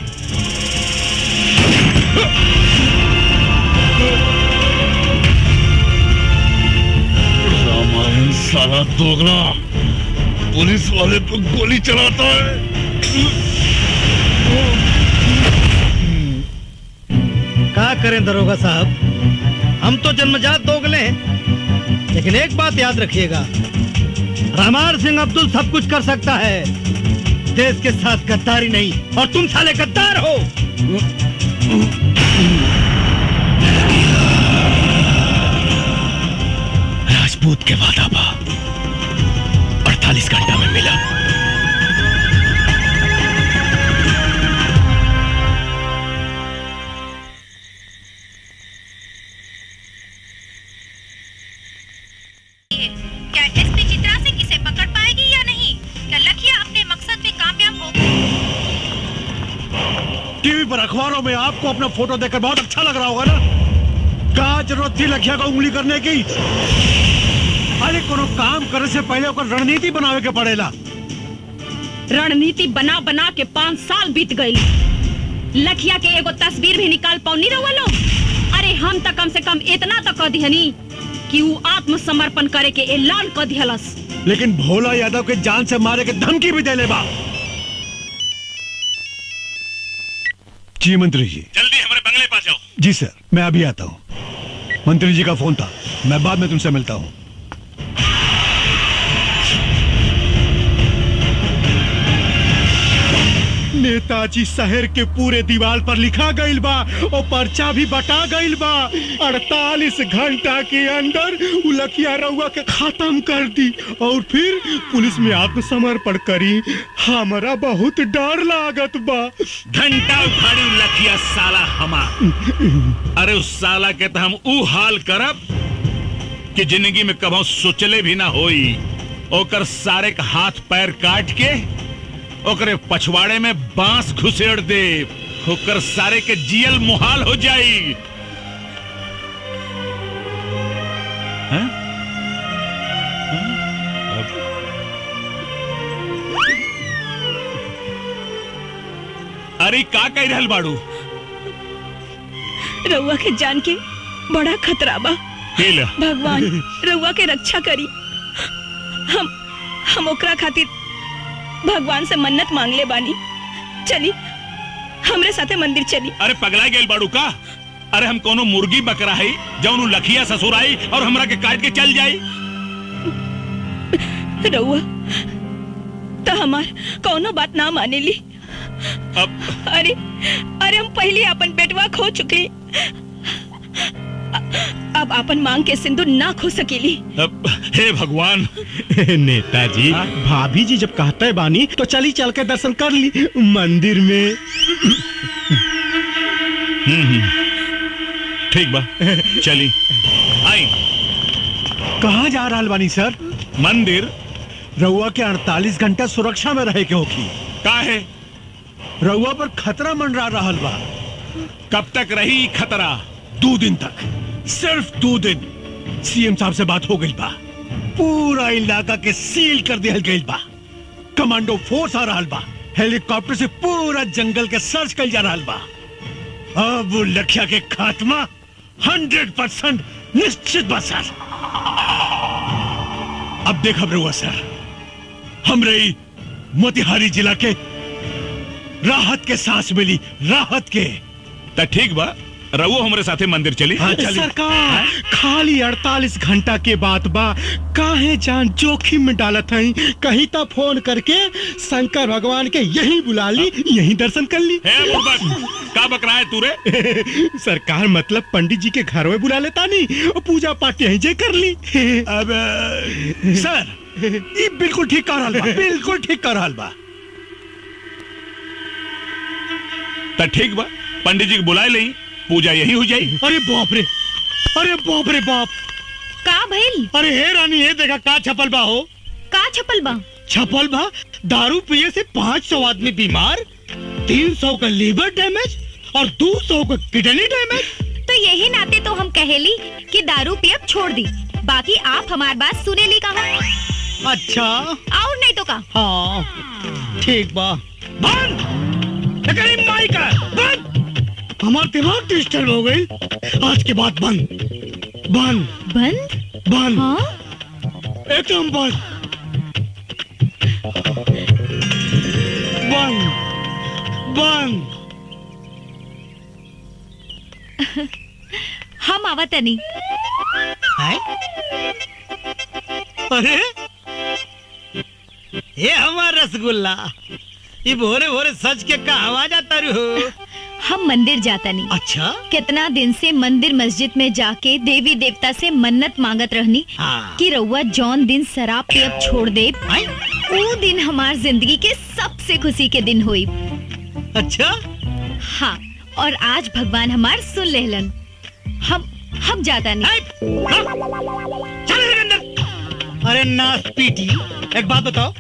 A: रामायण साला दोगला पुलिस वाले पर गोली चलाता है।
K: हैं दरोगा साहब, हम तो जन्मजात दोगले हैं, लेकिन एक बात याद रखिएगा, रामार सिंह अब्दुल सब कुछ कर सकता है, देश के साथ गद्दारी नहीं, और तुम साले गद्दार हो।
C: राजपूत के वादा बा 48 घंटा में मिला।
F: क्या एसपी चित्रा सिंह इसे पकड़ पाएगी या नहीं? क्या लखिया अपने मकसद में कामयाब होगा?
A: टीवी पर अखबारों में आपको अपना फोटो देखकर बहुत अच्छा लग रहा होगा ना? क्या जरूरत थी लखिया को उंगली करने की? अरे कोनो काम करे से पहले ओकर रणनीति बनावे के पड़ेला।
F: रणनीति बना बना के 5 साल बीत गई। लखिया के एगो तस्वीर भी निकाल पाऊनी रहुआ लोग। अरे हम तो कम से कम इतना तो कह दिहनी कि वो आत्मसमर्पण करे के ऐलान कर दिहलस।
A: लेकिन भोला यादव के जान से मारे के धमकी भी देले बा। जी मंत्री जी,
D: जल्दी हमारे बंगले पास जाओ।
A: जी सर, मैं अभी आता हूँ। मंत्री जी का फोन था, मैं बाद में तुमसे मिलता हूँ। नेताजी शहर के पूरे दीवार पर लिखा गईल बा और पर्चा भी बटा गईल बा। 48 घंटा के अंदर लखिया रउआ के खत्म कर दी और फिर पुलिस में आत्मसमर्पण करी। हमारा बहुत डर लागत बा।
D: घंटा उखाड़ी लखिया साला हमार। अरे उस साला के तो हम ऊ हाल करब कि जिंदगी में कभी सोचले भी ना होई। ओकर सारे का हाथ पैर काट के ओकरे पछवाड़े में बांस घुसेड़ दे। ओकर सारे के जियल मुहाल हो जाई। हाँ? अरे का कह रहल बाड़ू?
G: रउआ के जान के बड़ा खतरा बा।
D: भगवान
G: रउआ के रक्षा करी। हम ओकरा खातिर भगवान से मन्नत मांग ले बानी। चली हमरे साथे मंदिर चली।
D: अरे पगला गेल बाड़ू का? अरे हम कोनो मुर्गी बकरा है जौन लखिया ससुर आई और हमरा के काट के चल जाई।
G: रउआ तो हमार कोनो बात ना माने ली। अरे हम पहले अपन बेटवा खो चुके, अब अपन मांग के सिंदूर ना खो सकेली।
D: हे भगवान।
A: नेताजी, भाभी जी जब कहते बानी तो चली चल के दर्शन कर ली मंदिर में।
D: ठीक बा, चली आई।
A: कहाँ जा रहा बानी सर?
D: मंदिर।
A: रउआ के 48 घंटा सुरक्षा में रहे के होगी।
D: काहे?
A: रउआ पर खतरा मंडरा रहल बा।
D: कब तक रही खतरा?
A: 2 दिन तक, सिर्फ 2 दिन। सीएम साहब से बात हो गई बा, पूरा इलाका के सील कर दिया गई बा। कमांडो फोर्स आ रहा बा, हेलीकॉप्टर से पूरा जंगल के सर्च कर जा रहा बा। अब वो लखिया के खात्मा 100% निश्चित बा सर। अब देखा रहुआ सर, हमरे मोतिहारी जिला के राहत के सांस मिली, राहत के।
D: तो ठीक बा, रवो हमारे साथे मंदिर चली।
A: हाँ, सरकार खाली 48 घंटा के बाद बा, काहे जान जोखिम में डालत हई। कहीं तो फोन करके शंकर भगवान के यहीं बुला ली, यहीं दर्शन कर ली।
D: का बकरा है तू रे?
A: सरकार मतलब पंडित जी के घर में बुला लेता नहीं और पूजा पाठ यहीं जे कर ली। अब सर ये बिल्कुल ठीक कर रहा बा, बिल्कुल ठीक कर रहा बा।
D: तो ठीक बा, पंडित जी को बुलाए ले, पूजा यही हो जाई।
K: अरे बाप रे, अरे बाप रे बाप।
F: का भइल?
K: अरे हे रानी, हे देखा का छपल बा हो।
F: का छपल बा?
K: छपल बा दारू पिए से 500 आदमी बीमार, 300 का लीवर डैमेज और 200 का किडनी डैमेज।
F: तो यही नाते तो हम कहेली कि दारू पियब छोड़ दी, बाकी आप हमार बात सुने ली कहा।
K: अच्छा,
F: और नहीं तो का।
K: हाँ ठीक बा। बंद माई का बंद। हमार दिमाग डिस्टर्ब हो गई। आज के बाद बंद बंद
F: बंद
K: बंद।
F: हाँ?
K: एकदम बंद बंद बंद।
F: हम आवतनी।
K: अरे ये हमारा रसगुल्ला, ये भोरे भोरे सच के का आवाज आता रू।
F: हम मंदिर जाता नहीं।
K: अच्छा,
F: कितना दिन से मंदिर मस्जिद में जाके देवी देवता से मन्नत मांगत रहनी कि रउआ जौन दिन शराब पियब छोड़ दे, वो दिन हमार जिंदगी के सबसे खुशी के दिन हुई।
K: अच्छा
F: हाँ, और आज भगवान हमार सुन लेहलन। हम जाता नहीं।
K: अरे नास पीटी, एक बात बताओ,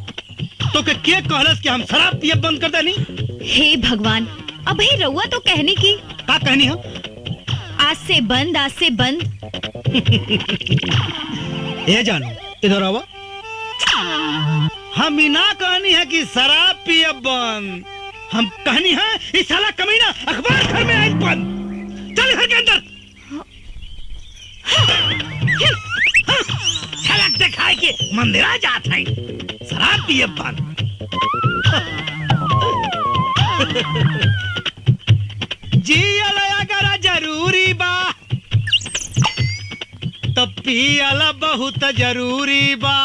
K: तो के कहलस कि हम शराब पियब बंद कर देनी?
F: हे भगवान, अब ही रउआ तो कहने की
K: का कहनी हो?
F: आज से बंद, आज से बंद।
K: ये जानो, इधर आओ। हम ना कहनी है कि शराब पियब बंद, हम कहनी है इस साला कमीना अखबार घर में आज बंद। चल घर के अंदर। झलक दिखाए के मंदिर आ जात है, शराब पियब बंद। जियला अगर जरूरी बा तो पियला बहुत जरूरी बा।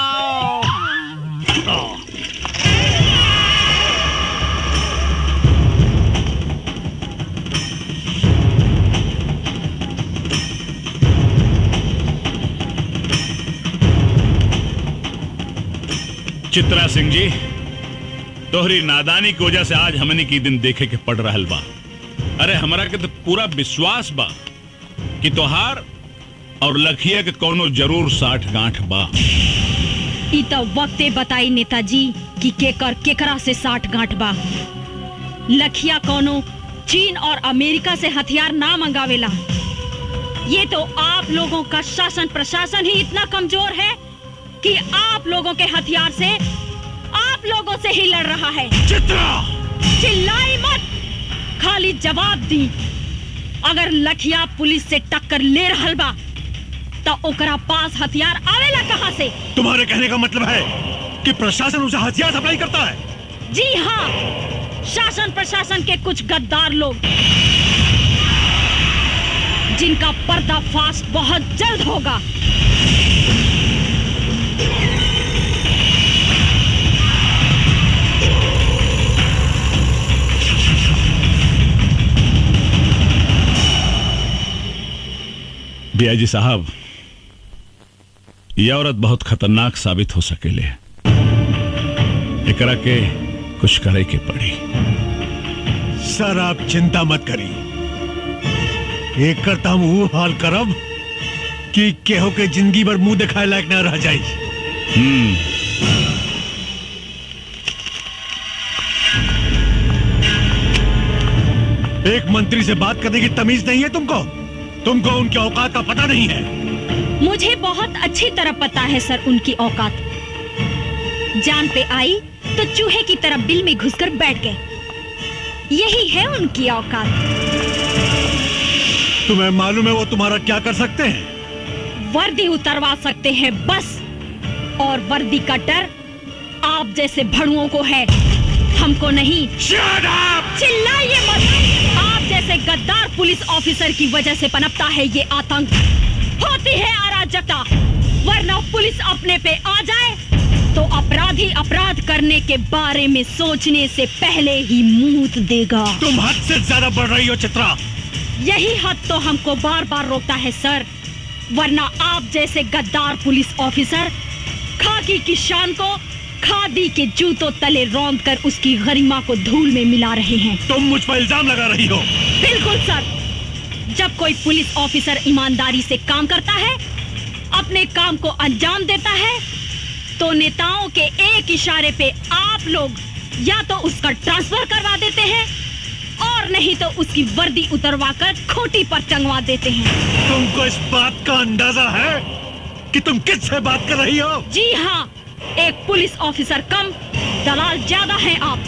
D: चित्रा सिंह जी, तोहरी नादानी की वजह से आज हमने की दिन देखे के पड़ रहल बा। अरे हमरा के तो पूरा विश्वास बा कि तोहार और लखिया के कोनो जरूर साठ गांठ बा।
F: ई तो वक्ते बताई नेताजी कि केकरा से साठ गांठ बा। लखिया कोनो चीन और अमेरिका से हथियार ना मंगावेला। ये तो आप लोगों का शासन प्रशासन ही इतना कमजोर है कि आप लोगों के हथियार से आप लोगों से ही लड़ रहा है।
A: चित्रा!
F: चिल्लाई मत, खाली जवाब दी। अगर लखिया पुलिस से टक्कर ले रहल बा तो ओकरा पास हथियार आवेला कहां से?
A: तुम्हारे कहने का मतलब है कि प्रशासन उसे हथियार सप्लाई करता है?
F: जी हाँ, शासन प्रशासन के कुछ गद्दार लोग जिनका पर्दाफाश बहुत जल्द होगा।
D: डीआईजी साहब, यह औरत बहुत खतरनाक साबित हो सकेले। एकरा के कुछ करे के पड़ी।
A: सर आप चिंता मत करी, एक करता हम वो हाल करब कि केहो के जिंदगी भर मुंह दिखाए लायक न रह जाए। एक मंत्री से बात करने की तमीज नहीं है तुमको उनके औकात का पता नहीं है।
F: मुझे बहुत अच्छी तरह पता है सर उनकी औकात। जान पे आई तो चूहे की तरह बिल में घुसकर बैठ गए। यही है उनकी औकात।
A: तुम्हें मालूम है वो तुम्हारा क्या कर सकते हैं?
F: वर्दी उतरवा सकते हैं बस, और वर्दी का डर आप जैसे भड़ुओं को है, हमको नहीं।
A: Shut up!
F: चिल्लाइए मत। आप जैसे गद्दार पुलिस ऑफिसर की वजह से पनपता है ये आतंक, होती है अराजकता। वरना पुलिस अपने पे आ जाए तो अपराधी अपराध करने के बारे में सोचने से पहले ही मूत देगा।
A: तुम हद से ज्यादा बढ़ रही हो चित्रा।
F: यही हद तो हमको बार बार रोकता है सर, वरना आप जैसे गद्दार पुलिस ऑफिसर खाकी की शान को खादी के जूतों तले रौंद कर उसकी गरिमा को धूल में मिला रहे हैं।
A: तुम मुझ पर इल्जाम लगा रही हो।
F: बिल्कुल सर, जब कोई पुलिस ऑफिसर ईमानदारी से काम करता है, अपने काम को अंजाम देता है, तो नेताओं के एक इशारे पे आप लोग या तो उसका ट्रांसफर करवा देते हैं और नहीं तो उसकी वर्दी उतरवाकर खूंटी पर टंगवा देते हैं।
A: तुमको इस बात का अंदाजा है कि तुम किससे बात कर रही हो?
F: जी हाँ, एक पुलिस ऑफिसर कम, दलाल ज्यादा हैं आप।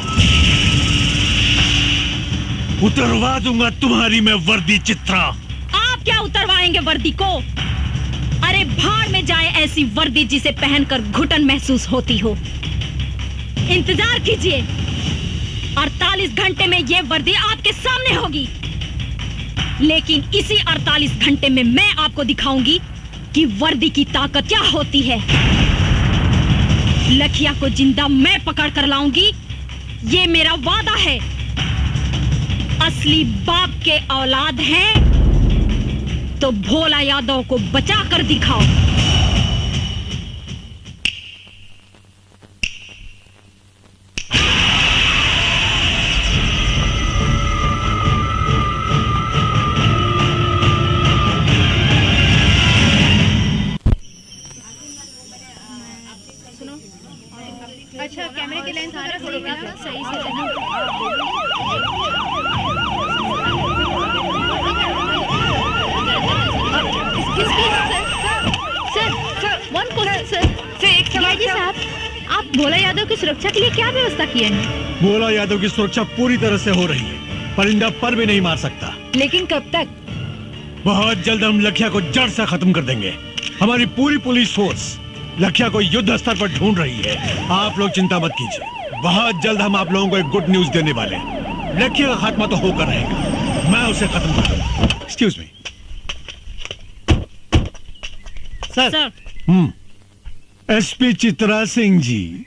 A: उतरवा दूंगा तुम्हारी मैं वर्दी चित्रा।
F: आप क्या उतरवाएंगे वर्दी को? अरे भाड़ में जाए ऐसी वर्दी जिसे पहनकर घुटन महसूस होती हो। इंतजार कीजिए, 48 घंटे में ये वर्दी आपके सामने होगी। लेकिन इसी 48 घंटे में मैं आपको दिखाऊंगी कि वर्दी की ताकत क्या होती है। लखिया को जिंदा मैं पकड़ कर लाऊंगी, ये मेरा वादा है। असली बाप के औलाद हैं तो भोला यादव को बचा कर दिखाओ।
I: अच्छा, कैमरे की लेंस आ रहा है, सही से साहब, आप भोला यादव की सुरक्षा के लिए क्या व्यवस्था किए हैं?
A: भोला यादव की सुरक्षा पूरी तरह से हो रही है, परिंदा पर भी नहीं मार सकता।
I: लेकिन कब तक?
A: बहुत जल्द हम लखिया को जड़ से खत्म कर देंगे। हमारी पूरी पुलिस फोर्स लखिया को युद्ध स्तर पर ढूंढ रही है। आप लोग चिंता मत कीजिए, बहुत जल्द हम आप लोगों को एक गुड न्यूज देने वाले हैं। लखिया का खात्मा तो होकर रहेगा, मैं उसे खत्म कर दूंगा। एक्सक्यूज मी
K: सर।
A: एसपी चित्रा सिंह जी,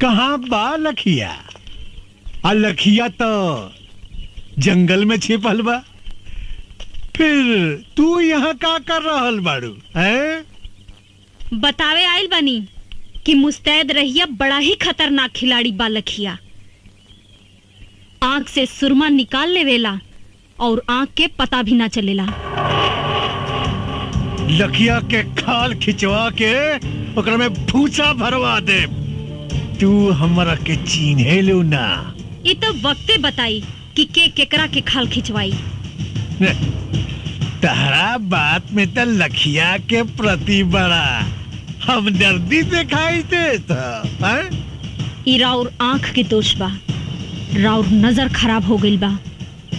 A: कहाँ बा लखिया? लखिया तो जंगल में छिपल बा, फिर तू यहाँ का कर रहल बाड़ू है?
F: बतावे आइल बनी कि मुस्तैद रहिया बड़ा ही खतरनाक खिलाड़ी बा लखिया। आंख से सुरमा निकाल लेवेला और आंख के पता भी ना चलेला।
A: लखिया के खाल खिंचवा के ओकरा में भूसा भरवा दे। तू हमरा के चीन्हे लो ना।
F: ये तो वक्ते बताई कि केकरा के खाल खिंचवाई।
A: तहरा बात में तो लखिया के प्रति बड़ा हमदर्दी दिखाई देता।
F: राउर आंख के दोष बा, राउर नजर खराब हो गई बा,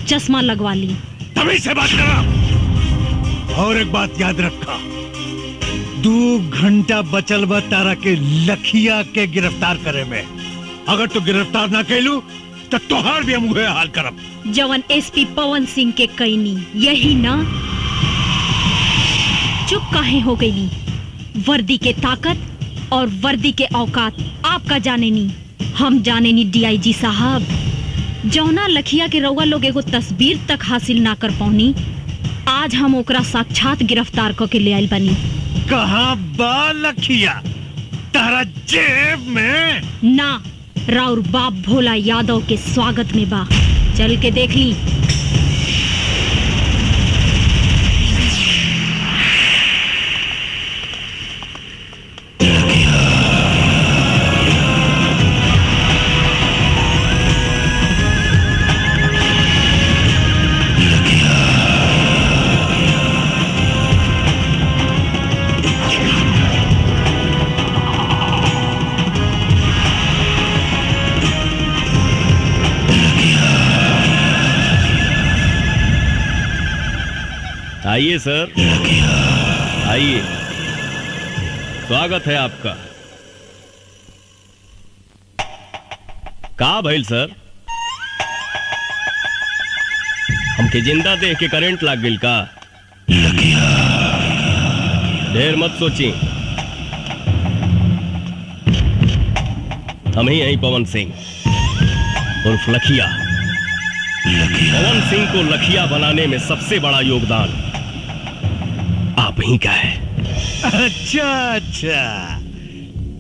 F: चश्मा लगवा ली।
A: तभी से बात करा। और एक बात याद रखा, 2 घंटा बचल बा तारा के लखिया के गिरफ्तार करे में। अगर तू गिरफ्तार ना कैलू तो तोहार भी हम हुए हाल करब।
F: जवन एसपी पवन सिंह के कैनी यही ना? चुप काहे हो गई? वर्दी के ताकत और वर्दी के औकात आपका जाने नी, हम जाने नी। डीआईजी साहब, जौना लखिया के रउआ लोग एगो तस्वीर तक हासिल ना कर पौनी, आज हम ओकरा साक्षात गिरफ्तार करके ले आइल बनी।
A: कहाँ बा लखिया? तारा जेब में
F: ना, राउर बाप भोला यादव के स्वागत में बा, चल के देख ली।
C: आइए सर, आइए, स्वागत है आपका। का भइल सर? हमके जिंदा देख के करंट लाग गइल का? ढेर मत सोची, हम ही हैं पवन सिंह उर्फ लखिया। पवन सिंह को लखिया बनाने में सबसे बड़ा योगदान आप ही का है।
A: अच्छा अच्छा,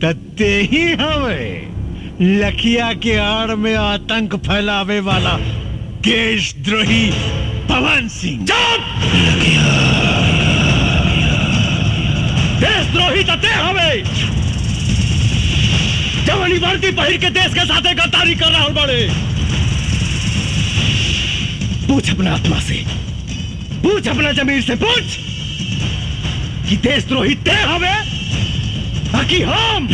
A: तत्ते ही हमें लखिया के आड़ में आतंक फैलावे वाला देशद्रोही पवन सिंह।
C: देशद्रोही तत्ते हमें जवानी वर्दी पहिर के देश के साथ गद्दारी कर रहा बड़े। पूछ अपना आत्मा से, पूछ अपना जमीर से, पूछ कि देशद्रोही ते हवे कि हम?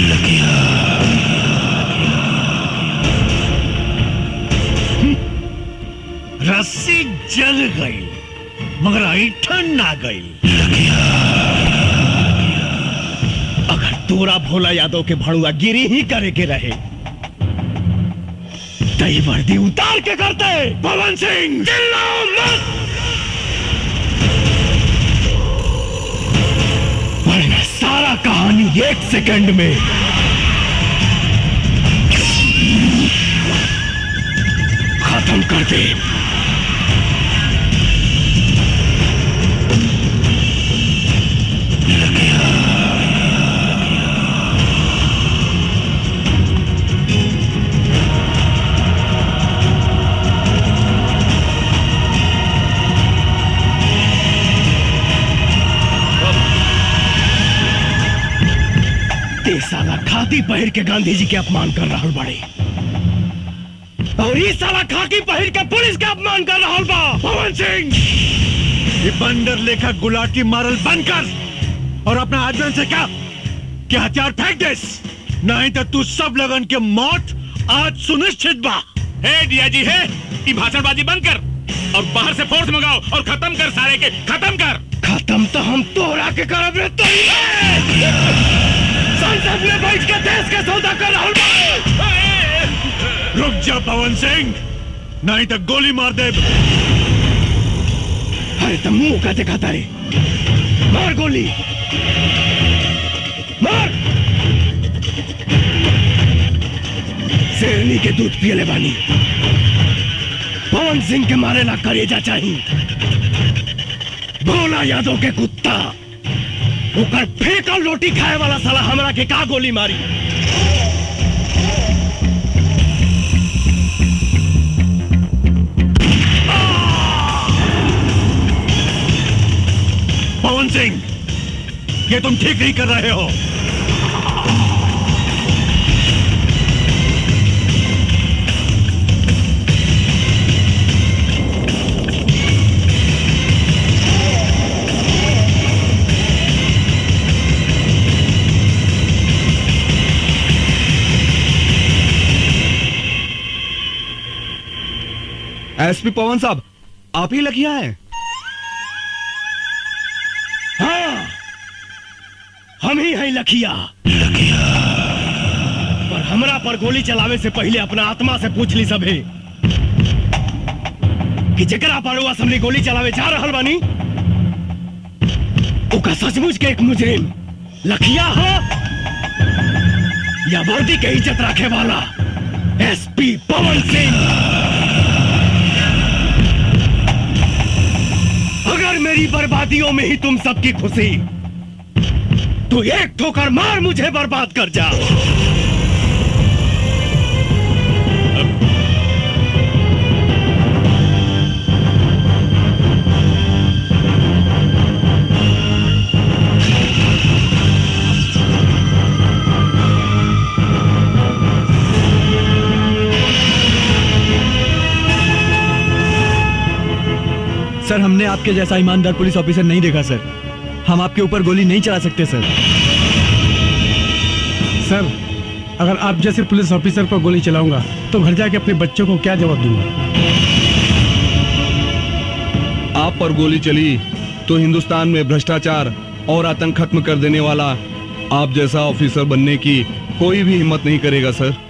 A: रस्सी जल गई मगर ऐठन ना गई।
C: अगर तोरा भोला यादव के भड़ुआ गिरी ही करे के रहे तई वर्दी उतार के करते।
A: पवन सिंह,
C: चिल्लाओ मत। 1 सेकंड में खत्म कर दे। साला खाकी पहिर के गांधी जी के अपमान कर रहा बड़े, और ये साला खाकी पहिर के पुलिस का अपमान कर रहा बा।
A: पवन सिंह, ये बंदर लेखा गुलाटी मारल बंद कर और अपना आदमी से कहा कि हथियार फेंक दे, नहीं तो तू सब लगन के मौत आज सुनिश्चित बा।
D: हे डिया जी, है ये भाषणबाजी बंद कर और बाहर से फोर्स मंगाओ और खत्म कर सारे के, खत्म कर।
C: खत्म तो हम तोहरा के करब रे। संसद में बैठ के देश का सौदा कर रहा बा।
A: रुक जा पवन सिंह, नहीं तो गोली मार दे।
C: अरे तो मुंह का दिखाता रे, मार गोली मार। शेरनी के दूध पियले बानी, पवन सिंह के मारे ला करेजा चाहिए। भोला यादव के कुत्ता ओकर फेंकल रोटी खाए वाला साला हमरा के का गोली मारी।
A: पवन सिंह, ये तुम ठीक नहीं कर रहे हो।
J: एसपी पवन साहब, आप ही लखिया हैं?
C: हाँ, हम ही हैं लखिया। पर हमरा पर गोली चलावे से पहले अपना आत्मा से पूछ ली सभे कि जकरा पर वो असम्बली गोली चलावे जा रहल बानी ओका सचमुच के एक मुजरिम लखिया हो या वर्दी के इज्जत रखे वाला एसपी पवन सिंह। अगर मेरी बर्बादियों में ही तुम सबकी खुशी, तो एक ठोकर मार मुझे बर्बाद कर जा।
M: सर, हमने आपके जैसा ईमानदार पुलिस ऑफिसर नहीं देखा सर। हम आपके ऊपर गोली नहीं चला सकते सर।
N: सर, अगर आप जैसे पुलिस ऑफिसर पर गोली चलाऊंगा तो घर जाके अपने बच्चों को क्या जवाब दूंगा?
J: आप पर गोली चली तो हिंदुस्तान में भ्रष्टाचार और आतंक खत्म कर देने वाला आप जैसा ऑफिसर बनने की कोई भी हिम्मत नहीं करेगा सर।